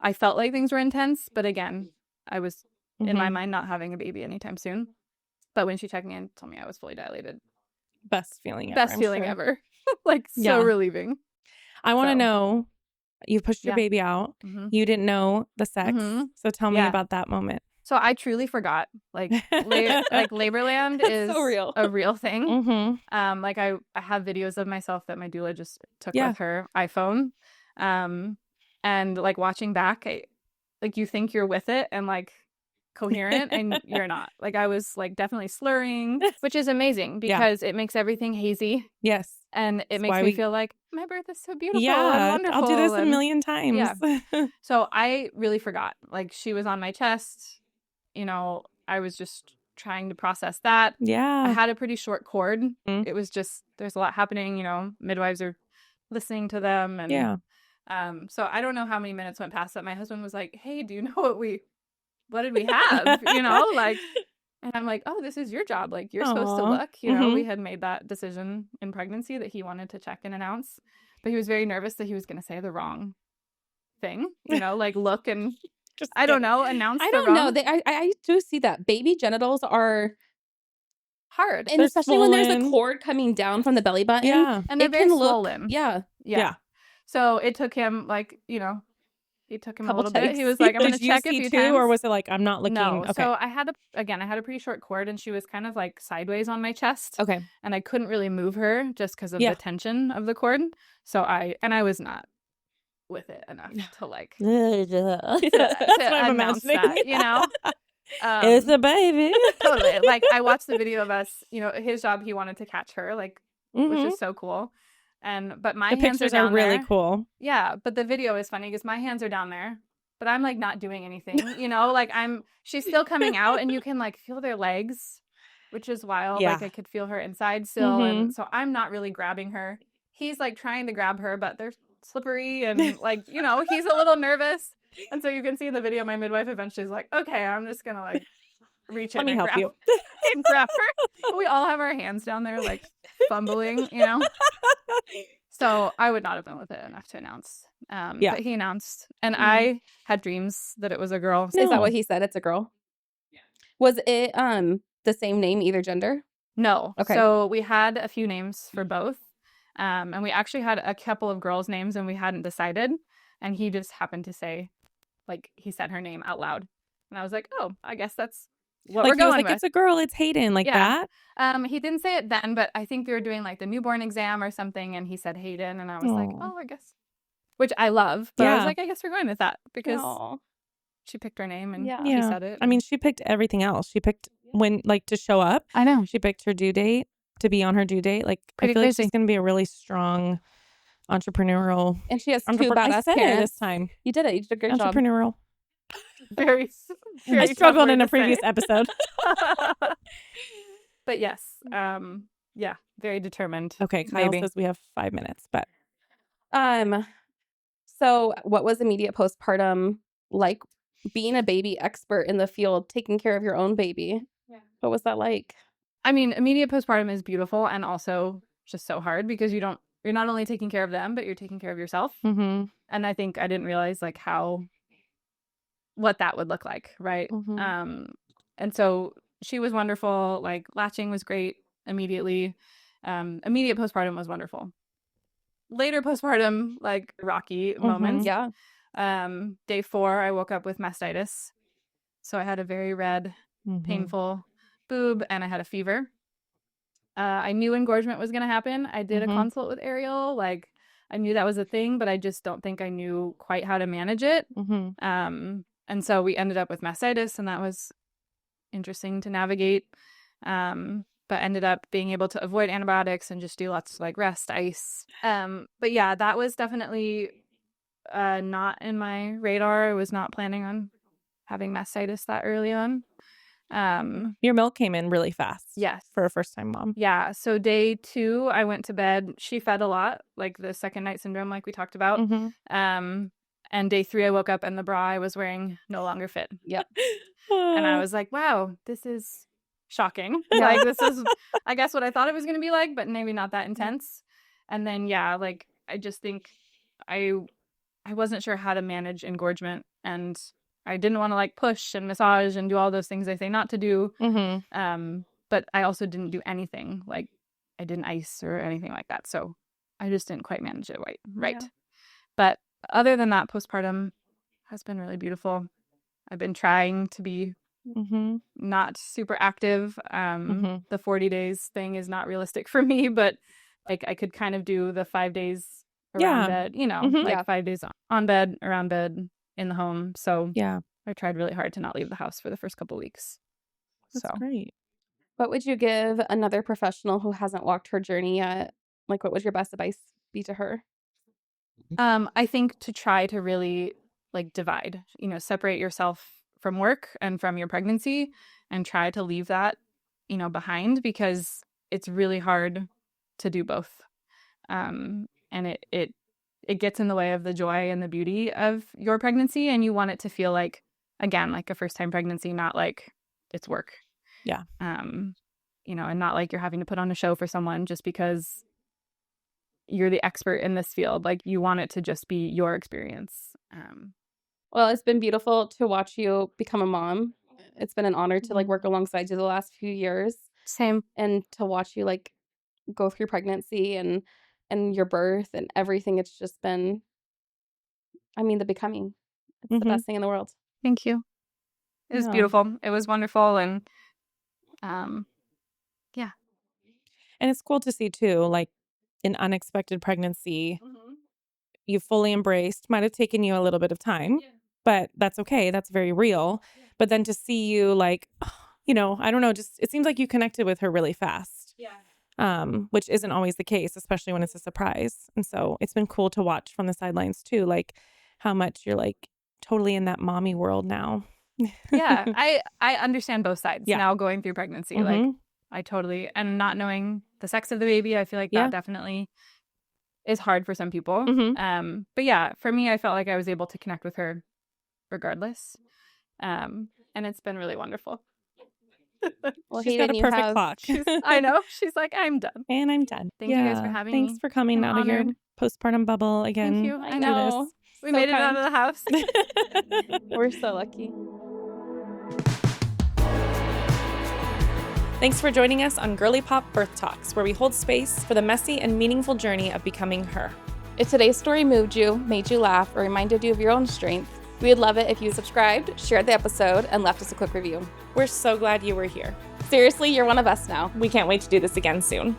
I felt like things were intense. But again, I was in my mind not having a baby anytime soon. But when she checked me and told me I was fully dilated, Best feeling ever. best I'm feeling sure. ever. Like, so Yeah. relieving. I want to So- know, you pushed your Yeah. baby out. Mhm. You didn't know the sex. Mhm. So tell me Yeah. about that moment. So I truly forgot. Like, Laborland That's is so real. a real thing. Mm-hmm. Like I have videos of myself that my doula just took Yeah. with her iPhone. And like watching back, like you think you're with it and like coherent and you're not. Like I was like definitely slurring, which is amazing Yeah. because it makes everything hazy Yes. and it That's makes why me we- feel like my birth is so beautiful and Yeah. wonderful. I'll do this a and- million times. Yeah. So I really forgot. Like she was on my chest, I was just trying to process that. I Yeah. had a pretty short cord. Mm. It was just, there's a lot happening, midwives are listening to them. And Yeah. so I don't know how many minutes went past that. My husband was like, hey, do you know what did we have? Like, and I'm like, oh, this is your job. Like, you're supposed to Aw. look. Mhm. We had made that decision in pregnancy that he wanted to check and announce. But he was very nervous that he was going to say the wrong thing, like look and Just I don't know, announce I the don't know. wrong. I do see that. Baby genitals are, Hard. and They're especially when there's a swollen. cord coming down from the belly button. Yeah. And they're it very can look- swollen. Yeah. Yeah. So it took him he took him Couple a little bit. checks. He was like, I'm going Did to you check a see few too, times. or was it like I'm not looking? No. Okay. So I had a pretty short cord and she was kind of like sideways on my chest. Okay. And I couldn't really move her just because of Yeah. the tension of the cord. So I was not with it enough to like That's to what I'm announce imagining. that, It's a baby. totally. Like I watched the video of us, his job, he wanted to catch her, like, which Mhm. is so cool. But my The hands pictures are are down really there. cool. Yeah, but the video is funny because my hands are down there, but I'm like not doing anything, like she's still coming out and you can like feel their legs, which is wild. Yeah. Like I could feel her inside still. Mhm. And so I'm not really grabbing her. He's like trying to grab her, but they're slippery and like, he's a little nervous. And so you can see in the video, my midwife eventually is like, okay, I'm just going to like reach in Let me and help grab, you. and grab her. We all have our hands down there, like fumbling, So I would not have been with it enough to announce. Yeah. But he announced, and Mhm. I had dreams that it was a girl. Is that No. what he said? It's a girl. Yeah. Was it the same name, either gender? No. Okay. So we had a few names for both. And we actually had a couple of girls' names and we hadn't decided. And he just happened to say, like, he said her name out loud. And I was like, oh, I guess that's what Like we're he was going like, with. it's a girl, it's Hayden, like Yeah. that. He didn't say it then, but I think we were doing like the newborn exam or something, and he said Hayden, and I was like, Aw. oh, I guess, which I love, but I was Yeah. like, I guess we're going with that because Aw. she picked her name and Yeah. he Yeah. said it. I mean, she picked everything else. She picked when, like, to show up. I know. She picked her due date to be on her due date. Like, Pretty I feel like crazy. she's going to be a really strong entrepreneurial. And she has two I badass said it parents. this time. You did it. You did a great job. Entrepreneurial. very I tough struggled word in a to previous say. episode. But yes, yeah, very determined. Okay, Kyle Maybe. says we have 5 minutes, but So what was immediate postpartum like, being a baby expert in the field, taking care of your own baby? Yeah. What was that like? I mean, immediate postpartum is beautiful and also just so hard because you're not only taking care of them, but you're taking care of yourself. mm-hmm. And I think I didn't realize like what that would look like, right? Mm-hmm. And so she was wonderful. Like latching was great immediately. Immediate postpartum was wonderful. Later postpartum, like rocky moments. Yeah. Day 4, I woke up with mastitis. So I had a very red, Mm-hmm. painful boob, and I had a fever. I knew engorgement was going to happen. I did a consult with Ariel. Like I knew that was a thing, but I just don't think I knew quite how to manage it. Mm-hmm. And so we ended up with mastitis, and that was interesting to navigate. But ended up being able to avoid antibiotics and just do lots of like rest, ice. But yeah, that was definitely not in my radar. I was not planning on having mastitis that early on. Your milk came in really fast. Yes. For a first-time mom. Yeah. So day 2, I went to bed. She fed a lot, like the second night syndrome, like we talked about. Mm-hmm. And day 3, I woke up and the bra I was wearing no longer fit. Yep. And I was like, wow, this is shocking. Like this is, I guess, what I thought it was going to be like, but maybe not that intense. And then, yeah, like I just think I wasn't sure how to manage engorgement, and I didn't want to like push and massage and do all those things I say not to do. Mm-hmm. But I also didn't do anything, like I didn't ice or anything like that. So I just didn't quite manage it right. Yeah. But other than that, postpartum has been really beautiful. I've been trying to be not super active. The 40 days thing is not realistic for me, but like I could kind of do the 5 days around bed, like 5 days on bed, around bed, in the home. So Yeah. I tried really hard to not leave the house for the first couple weeks. That's great. What would you give another professional who hasn't walked her journey yet? Like, what would your best advice be to her? I think to try to really like divide, separate yourself from work and from your pregnancy and try to leave that, behind, because it's really hard to do both. And it gets in the way of the joy and the beauty of your pregnancy, and you want it to feel like, again, like a first-time pregnancy, not like it's work. Yeah. And not like you're having to put on a show for someone just because you're the expert in this field. Like you want it to just be your experience. Well, it's been beautiful to watch you become a mom. It's been an honor to like work alongside you the last few years. Same. And to watch you like go through pregnancy and your birth and everything. It's just been, the becoming. It's the best thing in the world. Thank you. It was beautiful. It was wonderful. And yeah. And it's cool to see too, like an unexpected pregnancy you fully embraced. Might have taken you a little bit of time, but that's okay. That's very real. But then to see you like, I don't know, just it seems like you connected with her really fast. Yeah. Which isn't always the case, especially when it's a surprise. And so it's been cool to watch from the sidelines too, like how much you're like totally in that mommy world now. Yeah. I understand both sides now going through pregnancy. Like I totally, and not knowing the sex of the baby, I feel like that definitely is hard for some people. But yeah, for me, I felt like I was able to connect with her regardless. And it's been really wonderful. Well, She's Hayden, got a perfect clock. I know. She's like, I'm done. And I'm done. Thank you guys for having me. Thanks for coming I'm out of your honored. postpartum bubble again. Thank you. I know. We made it out of the house. We're so lucky. Thanks for joining us on Girly Pop Birth Talks, where we hold space for the messy and meaningful journey of becoming her. If today's story moved you, made you laugh, or reminded you of your own strength, we would love it if you subscribed, shared the episode, and left us a quick review. We're so glad you were here. Seriously, you're one of us now. We can't wait to do this again soon.